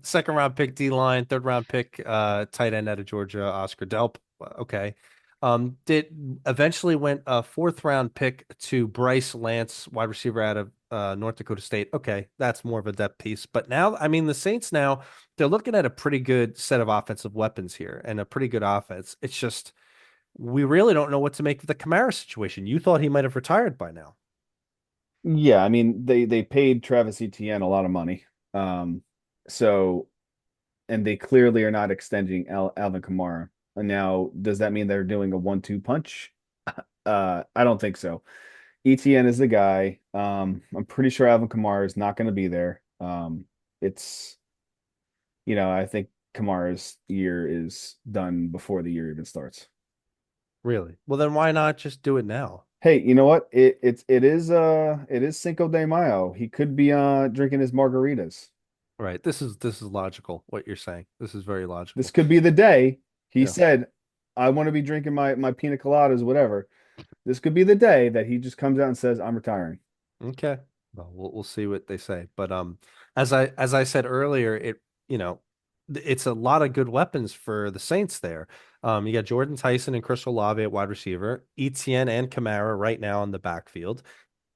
Second round pick D line, third round pick tight end out of Georgia, Oscar Delp. Okay. Did eventually went a fourth round pick to Bryce Lance, wide receiver out of North Dakota State. Okay, that's more of a depth piece. But now, I mean, the Saints now they're looking at a pretty good set of offensive weapons here and a pretty good offense. It's just we really don't know what to make of the Kamara situation. You thought he might have retired by now. Yeah, I mean they paid Travis Etienne a lot of money. Um, so and they clearly are not extending Alvin Kamara. And now, does that mean they're doing a 1-2 punch? I don't think so. ETN is the guy. I'm pretty sure Alvin Kamara is not going to be there. It's I think Kamara's year is done before the year even starts. Really? Well, then why not just do it now? Hey, you know what? It is Cinco de Mayo. He could be drinking his margaritas. Right. This is logical, what you're saying. This is very This logical. could be the day he Yeah. said, I want to be drinking my pina coladas, whatever. This could be the day that he just comes out and says, I'm retiring. Okay. Well, we'll see what they say. But as I said earlier, it's a lot of good weapons for the Saints there. You got Jordan Tyson and Chris Olave at wide receiver, Etienne and Kamara right now in the backfield.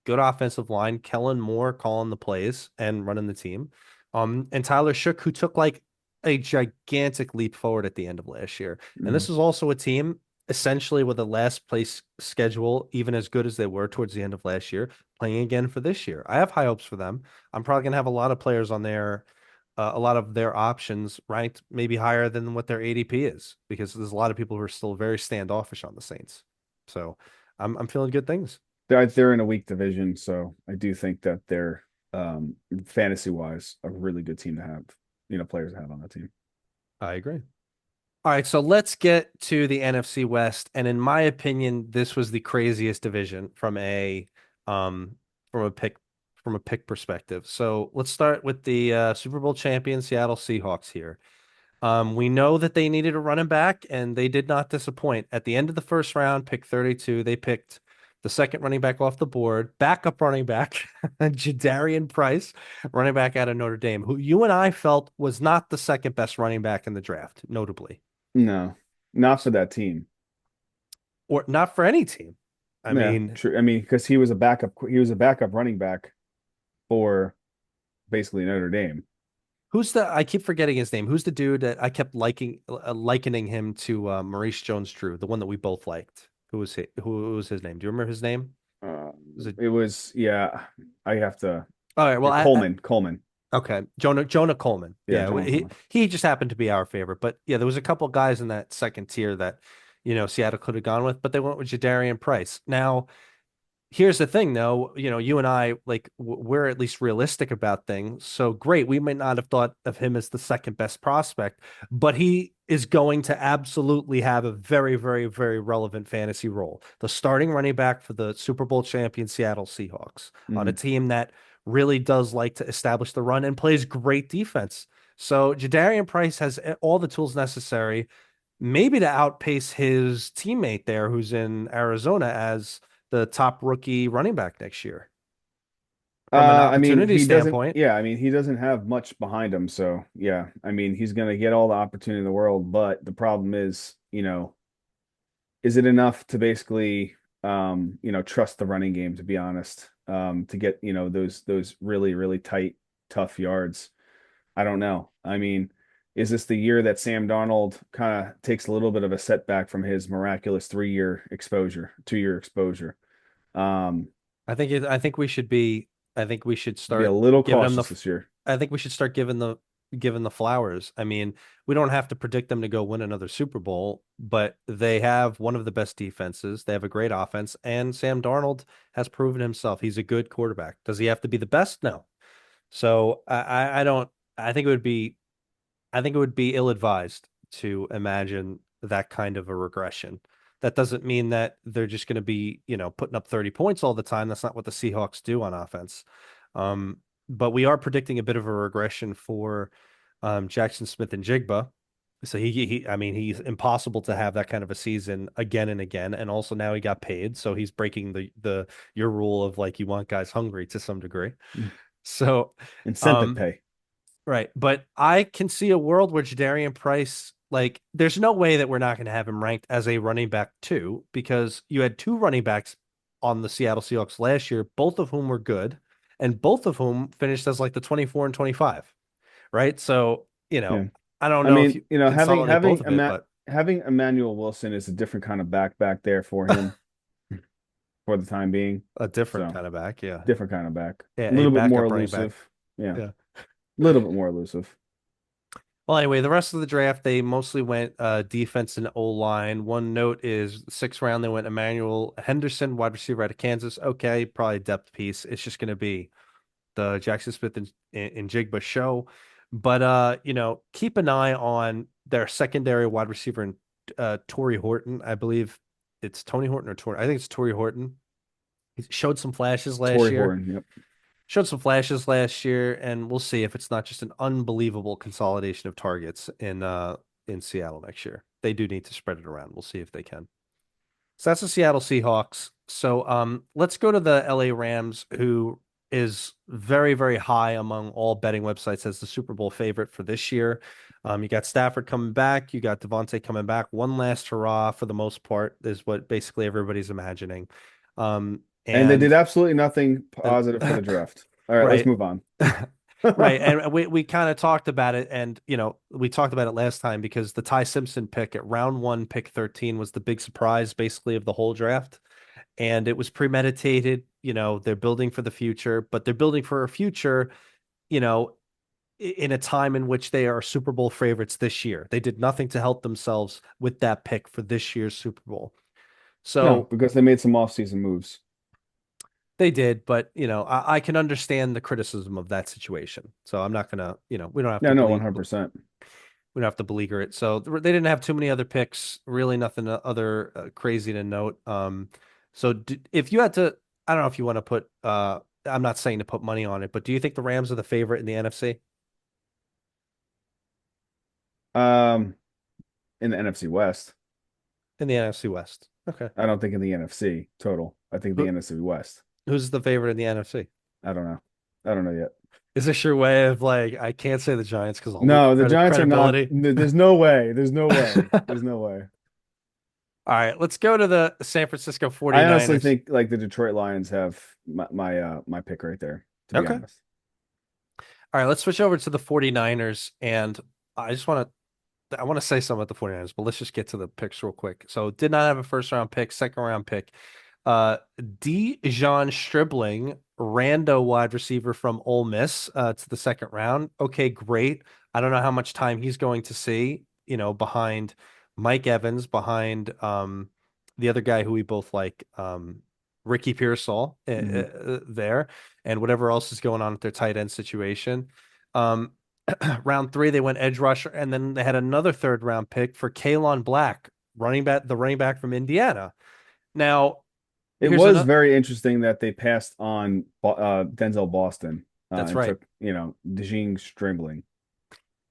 Good offensive line, Kellen Moore calling the plays and running the team. And Tyler Shook, who took like a gigantic leap forward at the end of last year. And Mm. this is also a team essentially with a last place schedule, even as good as they were towards the end of last year, playing again for this year. I have high hopes for them. I'm probably going to have a lot of players on there, a lot of their options ranked maybe higher than what their ADP is, because there's a lot of people who are still very standoffish on the Saints. So I'm feeling good things. They're in a weak division, so I do think that they're fantasy wise a really good team to have, players to have on that team. I agree. All right, so let's get to the NFC West, and in my opinion, this was the craziest division um from a pick perspective. So let's start with the Super Bowl champion Seattle Seahawks here. We know that they needed a running back, and they did not disappoint. At the end of the first round, pick 32, they picked the second running back off the board, backup running back, Jadarian Price, running back out of Notre Dame, who you and I felt was not the second best running back in the draft, notably, No, not for that team. or not for any team. I Yeah, mean, true. I mean, because he was a backup running back for basically Notre Dame. I keep forgetting his name. Who's the dude that I kept likening him to Maurice Jones-Drew, the one that we both liked? Who was his name? Do you remember his name? Was it? It was, yeah, I have to. All right. Well, Coleman. okay, Jonah Coleman. Yeah, Yeah, Jonah Coleman. he just happened to be our favorite, but yeah, there was a couple guys in that second tier that Seattle could have gone with, but they went with Jadarian Price. Now, here's the thing, though, you and I like we're at least realistic about things. So great, we might not have thought of him as the second best prospect, but he is going to absolutely have a very, very, very relevant fantasy role. The starting running back for the Super Bowl champion Seattle Seahawks on a Mhm. team that really does like to establish the run and plays great defense. So Jadarian Price has all the tools necessary. maybe to outpace his teammate there who's in Arizona as the top rookie running back next year from an I mean, opportunity he doesn't, standpoint. yeah, I mean, he doesn't have much behind him. So, yeah, I mean, he's going to get all the opportunity in the world. But the problem is, is it enough to basically, trust the running game, to be honest, to get, those really, really tight, tough yards? I don't know. I mean, is this the year that Sam Darnold kind of takes a little bit of a setback from his miraculous 3 year exposure, 2 year exposure? Um, I think we should be. I think we should be a start little giving them the. cautious this year. I think we should start giving the flowers. I mean, we don't have to predict them to go win another Super Bowl, but they have one of the best defenses. They have a great offense, and Sam Darnold has proven himself. He's a good quarterback. Does he have to be the best? No. So I don't. I think it would be. I think it would be ill-advised to imagine that kind of a regression. That doesn't mean that they're just going to be, putting up 30 points all the time. That's not what the Seahawks do on offense. But we are predicting a bit of a regression for Jackson Smith and Jigba. So I mean, he's impossible to have that kind of a season again and again. And also now he got paid, so he's breaking your rule of like you want guys hungry to some degree. So, Incentive um, pay. right. But I can see a world where Jadarian Price, like, there's no way that we're not going to have him ranked as a running back too, because you had two running backs on the Seattle Seahawks last year, both of whom were good, and both of whom finished as like the 24 and 25. Right. So, Yeah. I don't I know if mean, you having consolidate both having of it, but having Emmanuel Wilson is a different kind of back there for him for the time being. a different So kind of back. Yeah. different kind of back. Yeah. A A little bit more backup running back. elusive. Yeah. Yeah. A little bit more elusive. Well, anyway, the rest of the draft, they mostly went defense and O-line. One note is sixth round, they went Emmanuel Henderson, wide receiver out of Kansas. Okay, probably depth piece. It's just going to be the Jackson Smith and Jigba show. But, keep an eye on their secondary wide receiver and Torrey Horton. I believe it's Tony Horton or Torrey. I think it's Torrey Horton. He showed some flashes last Torrey year. Horton. Yep. Showed some flashes last year, and we'll see if it's not just an unbelievable consolidation of targets in Seattle next year. They do need to spread it around. We'll see if they can. So that's the Seattle Seahawks. So let's go to the LA Rams, who is very, very high among all betting websites as the Super Bowl favorite for this year. You got Stafford coming back, you got Devontae coming back. One last hurrah for the most part is what basically everybody's imagining. And they did And absolutely nothing and positive for the draft. All right, let's right. move on. Right. And we kind of talked about it. And, we talked about it last time because the Ty Simpson pick at round one, pick 13 was the big surprise basically of the whole draft. And it was premeditated. They're building for the future, but they're building for a future, you know, in a time in which they are Super Bowl favorites this year. They did nothing to help themselves with that pick for this year's Super Bowl. No, So because they made some offseason moves. they did, but I can understand the criticism of that situation. So I'm not gonna, we don't have Yeah, to no, believe 100%. we don't have to beleaguer it. So they didn't have too many other picks, really nothing other crazy to note. So if you had to, I don't know if you want to put, I'm not saying to put money on it, but do you think the Rams are the favorite in the NFC? Um, in the NFC West. In the NFC West? Okay. I don't think in the NFC total. I think the Who, NFC West. who's the favorite in the NFC? I don't know. I don't know yet. Is this your way of like, I can't say the Giants because I'll lose No, the Giants are not. credibility? There's no way. There's no way. There's no way. All right, let's go to the San Francisco I honestly 49ers. think like the Detroit Lions have my pick right there, to be Okay. honest. All right, let's switch over to the 49ers. And I want to say something about the 49ers, but let's just get to the picks real quick. So did not have a first round pick, second round pick. Dijon Stribling, rando wide receiver from Ole Miss, to the second round. Okay, great. I don't know how much time he's going to see, behind Mike Evans, behind the other guy who we both like, Ricky Pearsall, Mhm. there, and whatever else is going on with their tight end situation. Um, round three, they went edge rusher, and then they had another third round pick for Kalon Black, the running back from Indiana. Now, It here's was another. very interesting that they passed on Denzel Boston That's and right. took, Dejean Stribling.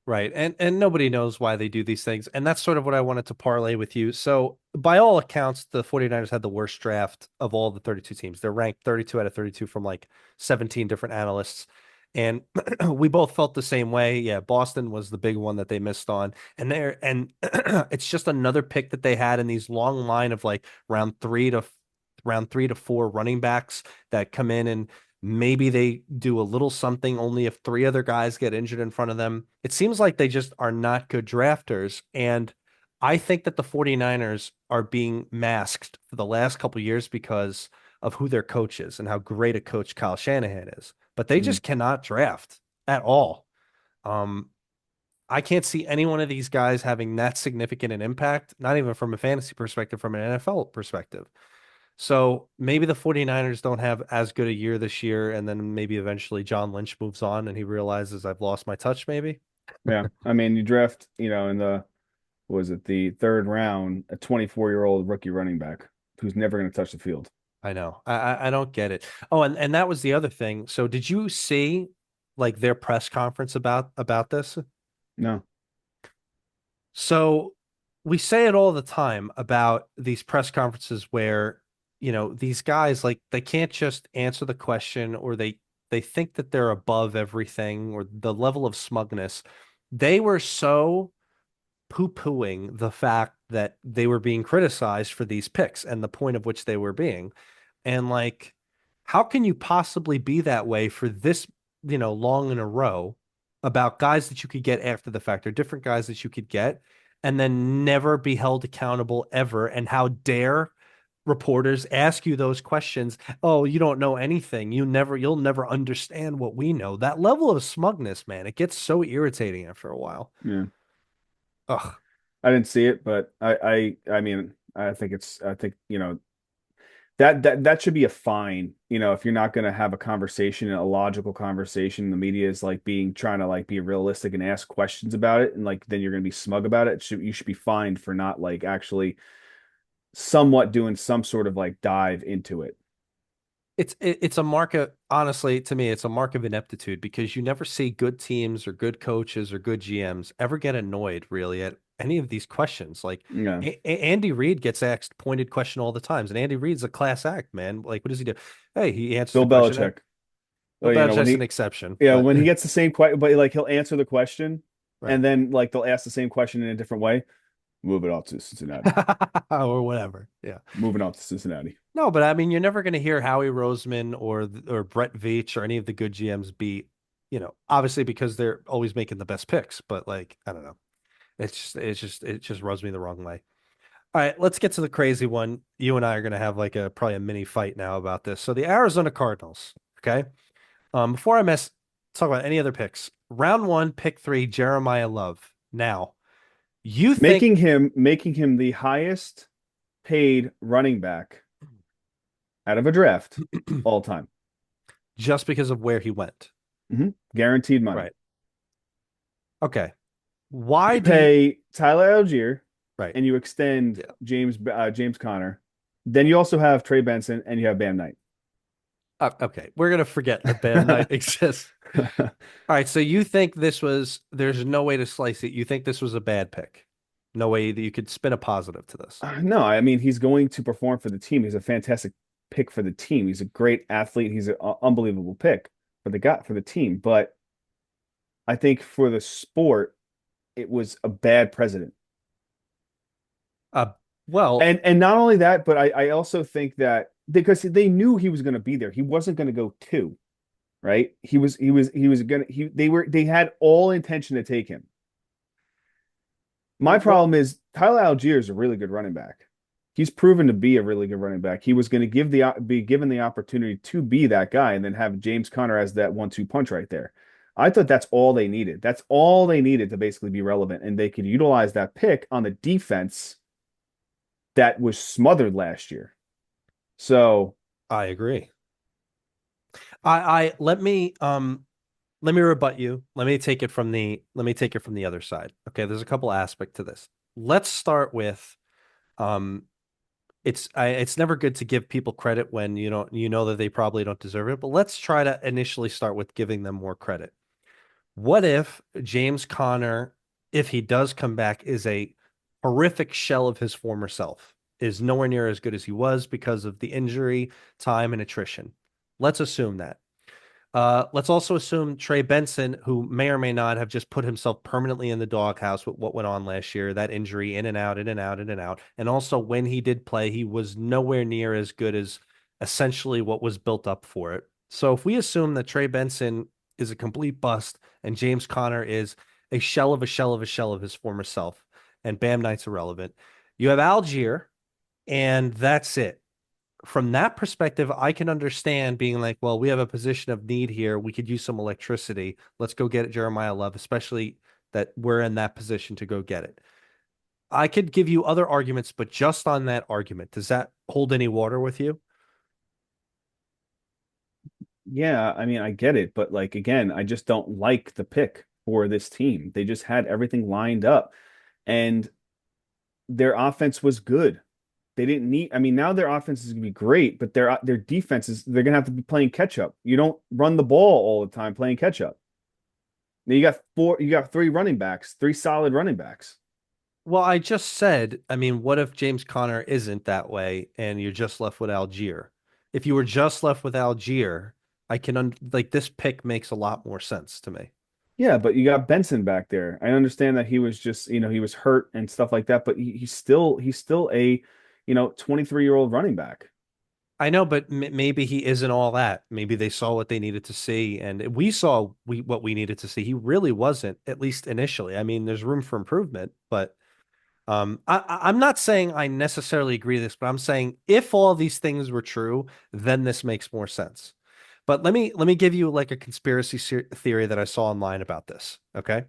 Right. And nobody knows why they do these things. And that's sort of what I wanted to parlay with you. So, by all accounts, the 49ers had the worst draft of all the 32 teams. They're ranked 32 out of 32 from like 17 different analysts. And we both felt the same way. Yeah, Boston was the big one that they missed on. And it's just another pick that they had in these long line of like round 3 to 4 running backs that come in and maybe they do a little something only if three other guys get injured in front of them. It seems like they just are not good drafters. And I think that the 49ers are being masked for the last couple of years because of who their coach is and how great a coach Kyle Shanahan is. But they Mhm. just cannot draft at all. Um, I can't see any one of these guys having that significant an impact, not even from a fantasy perspective, from an NFL perspective. So maybe the 49ers don't have as good a year this year, and then maybe eventually John Lynch moves on and he realizes I've lost my touch, maybe. Yeah. I mean, you draft, in the was it the third round, a 24-year-old rookie running back who's never going to touch the field. I know. I don't get it. Oh, and that was the other thing. So did you see like their press conference about this? No. So we say it all the time about these press conferences where, these guys like they can't just answer the question or they think that they're above everything or the level of smugness. They were so poo-pooing the fact that they were being criticized for these picks and the point of which they were being. And like, how can you possibly be that way for this, long in a row about guys that you could get after the fact or different guys that you could get and then never be held accountable ever? And how dare reporters ask you those questions? Oh, you don't know anything. You'll never understand what we know. That level of smugness, man, it gets so irritating after a while. Yeah. Ugh. I didn't see it, but I mean, I think, that should be a fine, if you're not going to have a conversation, a logical conversation, the media is like trying to like be realistic and ask questions about it, and like then you're going to be smug about it. You should be fined for not like actually somewhat doing some sort of like dive into it. It's a mark of honestly to me it's a mark of ineptitude because you never see good teams or good coaches or good GMs ever get annoyed really at any of these questions. Like Yeah. Andy Reid gets asked pointed question all the times, and Andy Reid's a class act, man. Like what does he do? Hey, he answers Bill the question. Hey, Belichick. Bill When Belichick's an he exception, Yeah, but when he gets the same question, but like he'll answer the question right and then like they'll ask the same question in a different way. Move it off to Cincinnati. or whatever. Yeah. Moving off to Cincinnati. No, but I mean, you're never going to hear Howie Roseman or Brett Veach or any of the good GMs be, obviously because they're always making the best picks. But like, I don't know, it just rubs me the wrong way. All right, let's get to the crazy one. You and I are going to have like probably a mini fight now about this. So the Arizona Cardinals. Okay. Before I talk about any other picks, round one, pick three, Jeremiah Love. Now, you think Making him the highest paid running back out of a draft all time. just because of where he went, Guaranteed money. right? Okay. Why You do you, pay Tyler Algier right? and you extend Yeah. James Conner. Then you also have Trey Benson and you have Bam Knight. Okay, we're gonna forget that Bam Knight exists. All right, so you think there's no way to slice it. You think this was a bad pick. No way that you could spin a positive to this. No, I mean he's going to perform for the team. He's a fantastic pick for the team. He's a great athlete. He's an unbelievable pick for the team. But I think for the sport, it was a bad president. Uh, well, And not only that, but I also think that because they knew he was going to be there, he wasn't going to go two, right? He was gonna they had all intention to take him. My well, problem is Tyler Algier is a really good running back. He's proven to be a really good running back. He was going to be given the opportunity to be that guy and then have James Conner as that 1-2 punch right there. I thought that's all they needed. That's all they needed to basically be relevant, and they could utilize that pick on the defense that was smothered last year. So, I agree. I let me rebut you. Let me take it from the other side. Okay, there's a couple aspects to this. Let's start with um it's never good to give people credit when you know that they probably don't deserve it, but let's try to initially start with giving them more credit. What if James Conner, if he does come back, is a horrific shell of his former self, is nowhere near as good as he was because of the injury, time, and attrition? Let's assume that. Let's also assume Trey Benson, who may or may not have just put himself permanently in the doghouse with what went on last year, that injury in and out, in and out, in and out. And also, when he did play, he was nowhere near as good as essentially what was built up for it. So if we assume that Trey Benson is a complete bust and James Conner is a shell of a shell of a shell of his former self, and Bam Knight's irrelevant, you have Algier, and that's it. From that perspective, I can understand being like, well, we have a position of need here. We could use some electricity. Let's go get Jeremiah Love, especially that we're in that position to go get it. I could give you other arguments, but just on that argument, does that hold any water with you? Yeah, I mean, I get it, but like again, I just don't like the pick for this team. They just had everything lined up and their offense was good. They didn't need, I mean, now their offense is gonna be great, but their defense is they're gonna have to be playing catch up. You don't run the ball all the time playing catch up. Now you got three running backs, three solid running backs. Well, I just said, I mean, what if James Conner isn't that way and you're just left with Algier? If you were just left with Algier, I can like this pick makes a lot more sense to me. Yeah, but you got Benson back there. I understand that he was just, he was hurt and stuff like that, but he's still a, 23-year-old running back. I know, but maybe he isn't all that. Maybe they saw what they needed to see, and we saw what we needed to see. He really wasn't, at least initially. I mean, there's room for improvement, but I'm not saying I necessarily agree with this, but I'm saying if all these things were true, then this makes more sense. But let me give you like a conspiracy theory that I saw online about this. Okay.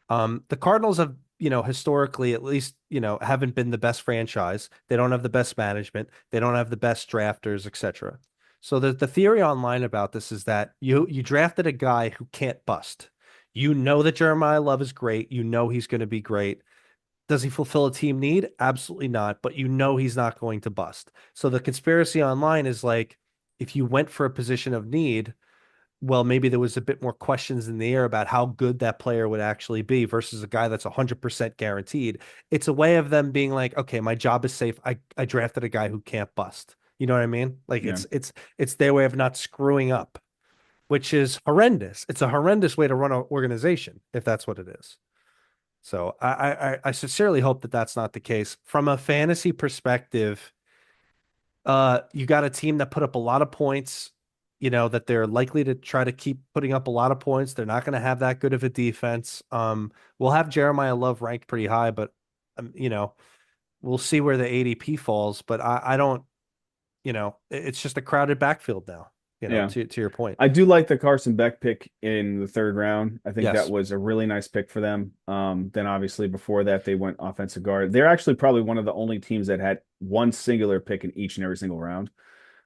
The Cardinals have, historically, at least, haven't been the best franchise. They don't have the best management. They don't have the best drafters, etc. So the theory online about this is that you drafted a guy who can't bust. You know that Jeremiah Love is great. You know he's going to be great. Does he fulfill a team need? Absolutely not. But you know he's not going to bust. So the conspiracy online is like, if you went for a position of need, well, maybe there was a bit more questions in the air about how good that player would actually be versus a guy that's 100% guaranteed. It's a way of them being like, okay, my job is safe. I drafted a guy who can't bust. You know what I mean? Like Yeah. it's their way of not screwing up, which is horrendous. It's a horrendous way to run an organization if that's what it is. So I sincerely hope that that's not the case. From a fantasy perspective, you got a team that put up a lot of points, that they're likely to try to keep putting up a lot of points. They're not going to have that good of a defense. We'll have Jeremiah Love ranked pretty high, but we'll see where the ADP falls. But I don't, it's just a crowded backfield now, Yeah. to your point. I do like the Carson Beck pick in the third round. I think that Yes. was a really nice pick for them. Then obviously before that they went offensive guard. They're actually probably one of the only teams that had one singular pick in each and every single round.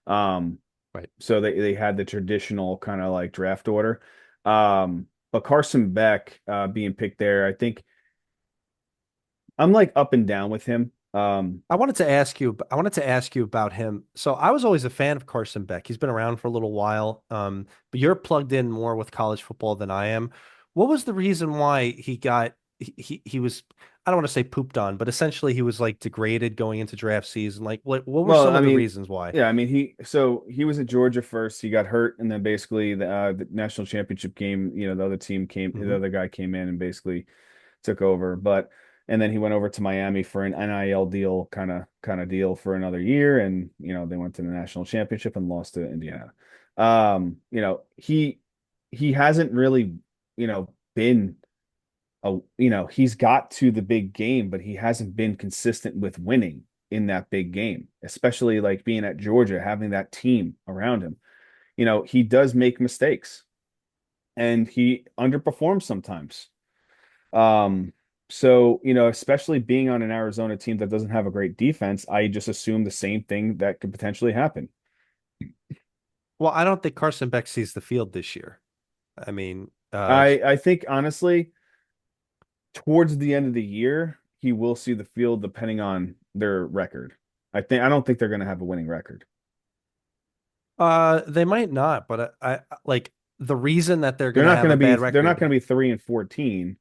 Um, Right. so they had the traditional kind of like draft order. But Carson Beck being picked there, I think I'm like up and down with him. I wanted to ask you about him. So I was always a fan of Carson Beck. He's been around for a little while. But you're plugged in more with college football than I am. What was the reason why he was, I don't want to say pooped on, but essentially he was like degraded going into draft season. Like what were Well, some I of the mean, reasons why? yeah, I mean he was at Georgia first. He got hurt, and then basically the national championship game, the Hmm. other guy came in and basically took over. But and then he went over to Miami for an NIL deal, kind of deal for another year, and they went to the national championship and lost to Indiana. He hasn't really been he's got to the big game, but he hasn't been consistent with winning in that big game, especially like being at Georgia, having that team around him. He does make mistakes and he underperforms sometimes. Um, so, especially being on an Arizona team that doesn't have a great defense, I just assume the same thing that could potentially happen. Well, I don't think Carson Beck sees the field this year. I mean, I think honestly, towards the end of the year, he will see the field depending on their record. I don't think they're going to have a winning record. they might not, but I like the reason that they're going to have a bad They're not record. going to be 3-14.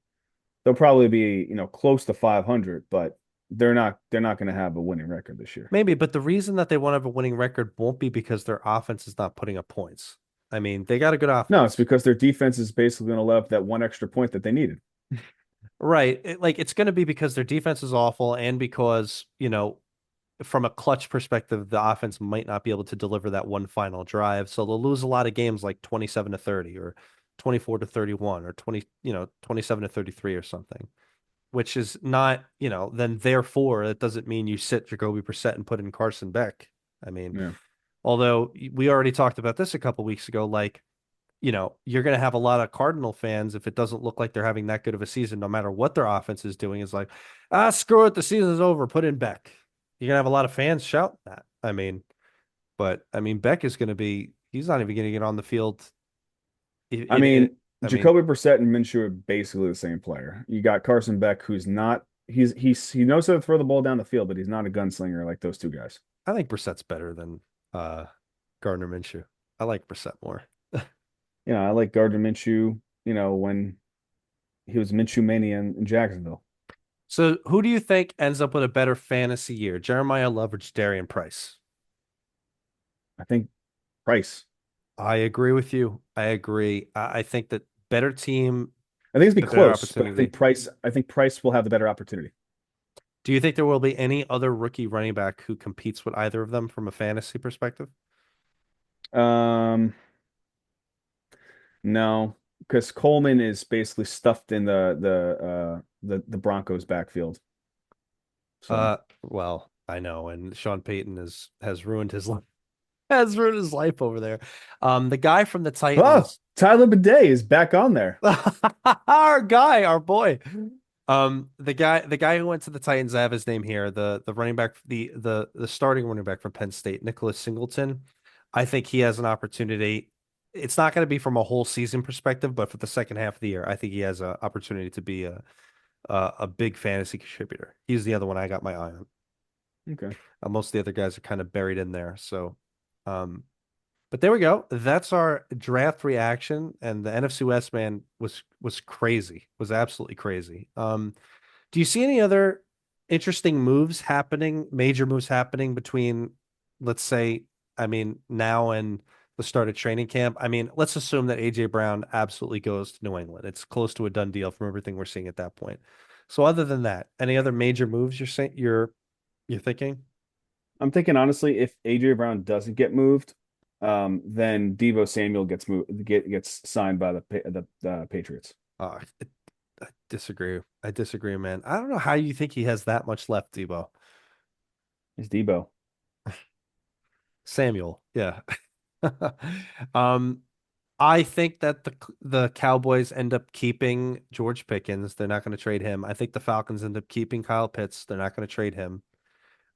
They'll probably be, close to 500, but they're not going to have a winning record this year. Maybe, but the reason that they won't have a winning record won't be because their offense is not putting up points. I mean, they got a good No, it's offense. because their defense is basically going to let up that one extra point that they needed. Right. Like it's going to be because their defense is awful and because, from a clutch perspective, the offense might not be able to deliver that one final drive. So they'll lose a lot of games like 27-30 or 24-31 or 27-33 or something, which is not, then therefore it doesn't mean you sit Jacoby Brissett and put in Carson Beck. I mean, Yeah. although we already talked about this a couple weeks ago, like, you're going to have a lot of Cardinal fans if it doesn't look like they're having that good of a season, no matter what their offense is doing, is like, screw it, the season's over, put in Beck. You're going to have a lot of fans shout that. But Beck is going to be, he's not even going to get on the field. I In, mean, I mean, Jacoby Brissett and Minshew are basically the same player. You got Carson Beck, who's not he knows how to throw the ball down the field, but he's not a gunslinger like those two guys. I think Brissett's better than uh, Gardner Minshew. I like Brissett more. I like Gardner Minshew, when he was Minshew Mania in Jacksonville. So who do you think ends up with a better fantasy year, Jeremiah Love or Darian Price? I think Price. I agree with you. I agree. I think that better team, I think it's be the better close, but opportunity. I think Price will have the better opportunity. Do you think there will be any other rookie running back who competes with either of them from a fantasy perspective? Um, no, because Coleman is basically stuffed in the Broncos backfield. So, Well, I know, and Sean Payton has ruined his life, has ruined his life over there. The guy from the oh, Titans, Tyler Bidet is back on there. our guy, our boy. The guy who went to the Titans, I have his name here, the running back, the starting running back from Penn State, Nicholas Singleton. I think he has an opportunity. It's not going to be from a whole season perspective, but for the second half of the year, I think he has an opportunity to be a big fantasy contributor. He's the other one I got my eye on. Okay. Most of the other guys are kind of buried in there. So, um, but there we go. That's our draft reaction, and the NFC West, man, was crazy. Was absolutely crazy. Do you see any other interesting moves happening, major moves happening between, let's say, now and the start of training camp? I mean, let's assume that AJ Brown absolutely goes to New England. It's close to a done deal from everything we're seeing at that point. So other than that, any other major moves you're thinking? I'm thinking honestly, if AJ Brown doesn't get moved, then Deebo Samuel gets signed by the Patriots. Uh, I disagree. I disagree, man. I don't know how you think he has that much left, Debo. It's Deebo. Samuel, yeah. Um, I think that the Cowboys end up keeping George Pickens. They're not going to trade him. I think the Falcons end up keeping Kyle Pitts. They're not going to trade him.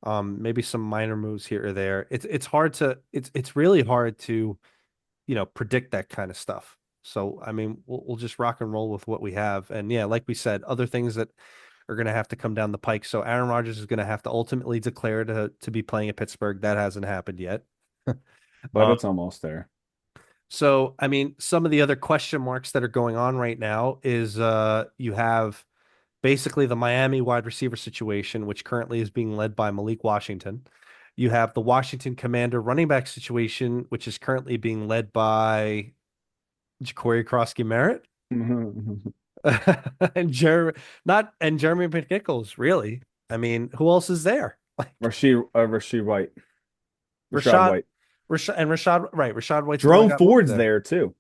Maybe some minor moves here or there. It's really hard to, predict that kind of stuff. So, we'll just rock and roll with what we have. And yeah, like we said, other things that are going to have to come down the pike. So Aaron Rodgers is going to have to ultimately declare to be playing at Pittsburgh. That hasn't happened yet. But Um, it's almost there. so some of the other question marks that are going on right now is you have basically the Miami wide receiver situation, which currently is being led by Malik Washington. You have the Washington Commander running back situation, which is currently being led by Ja'Cory Krosky Merritt and Jeremy McNichols, really. Who else is there? Like Rashid White. Rashad Rashad, White. Rashad White's the one Jerome that got moved Ford's there. there too.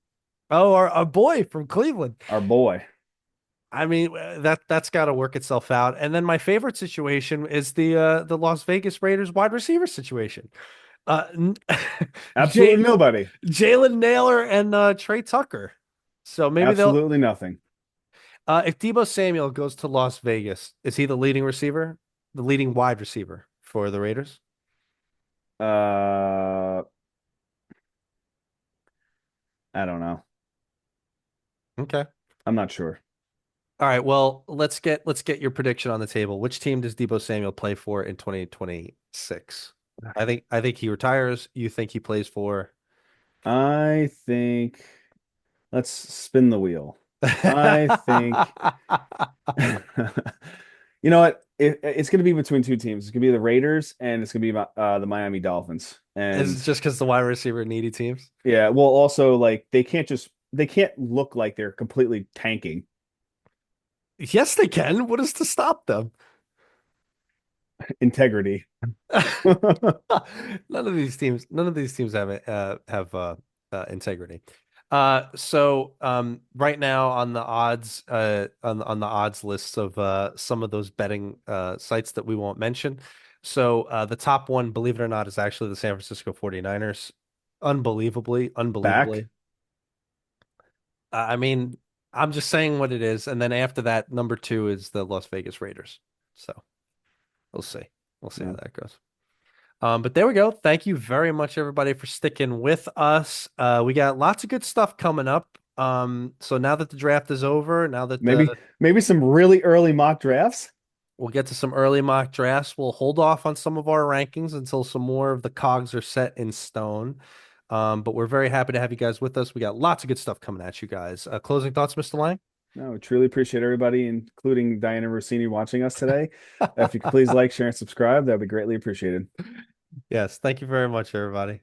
Oh, our boy from Cleveland. Our boy. That's got to work itself out. And then my favorite situation is the Las Vegas Raiders wide receiver situation. Uh, Absolutely Jay, nobody. Jalen Naylor and Trey Tucker. So maybe they'll Absolutely nothing. if Debo Samuel goes to Las Vegas, is he the leading receiver, the leading wide receiver for the Raiders? Uh, I don't know. Okay. I'm not sure. All right. Well, let's get your prediction on the table. Which team does Debo Samuel play for in 2026? I think he retires. You think he plays for? I think Let's spin the wheel. I think you know what? It's going to be between two teams. It's going to be the Raiders and it's going to be the Miami Dolphins. Is And it just because the wide receiver needy teams? yeah, well, also like they can't look like they're completely tanking Yes, they can. What is to stop them? integrity. None of these teams have integrity. Right now on the odds on the odds lists of some of those betting sites that we won't mention. The top one, believe it or not, is actually the San Francisco 49ers. Back. Unbelievably. I mean, I'm just saying what it is, and then after that, number two is the Las Vegas Raiders. So we'll see. We'll see how Yeah. that goes. But there we go. Thank you very much, everybody, for sticking with us. We got lots of good stuff coming up. So now that the draft is over, now that Maybe some really early mock drafts. we'll get to some early mock drafts, we'll hold off on some of our rankings until some more of the cogs are set in stone. But we're very happy to have you guys with us. We got lots of good stuff coming at you guys. Closing thoughts, Mr. Lang? No, truly appreciate everybody, including Diana Rossini, watching us today. If you could please like, share, and subscribe, that would be greatly appreciated. Yes, thank you very much, everybody.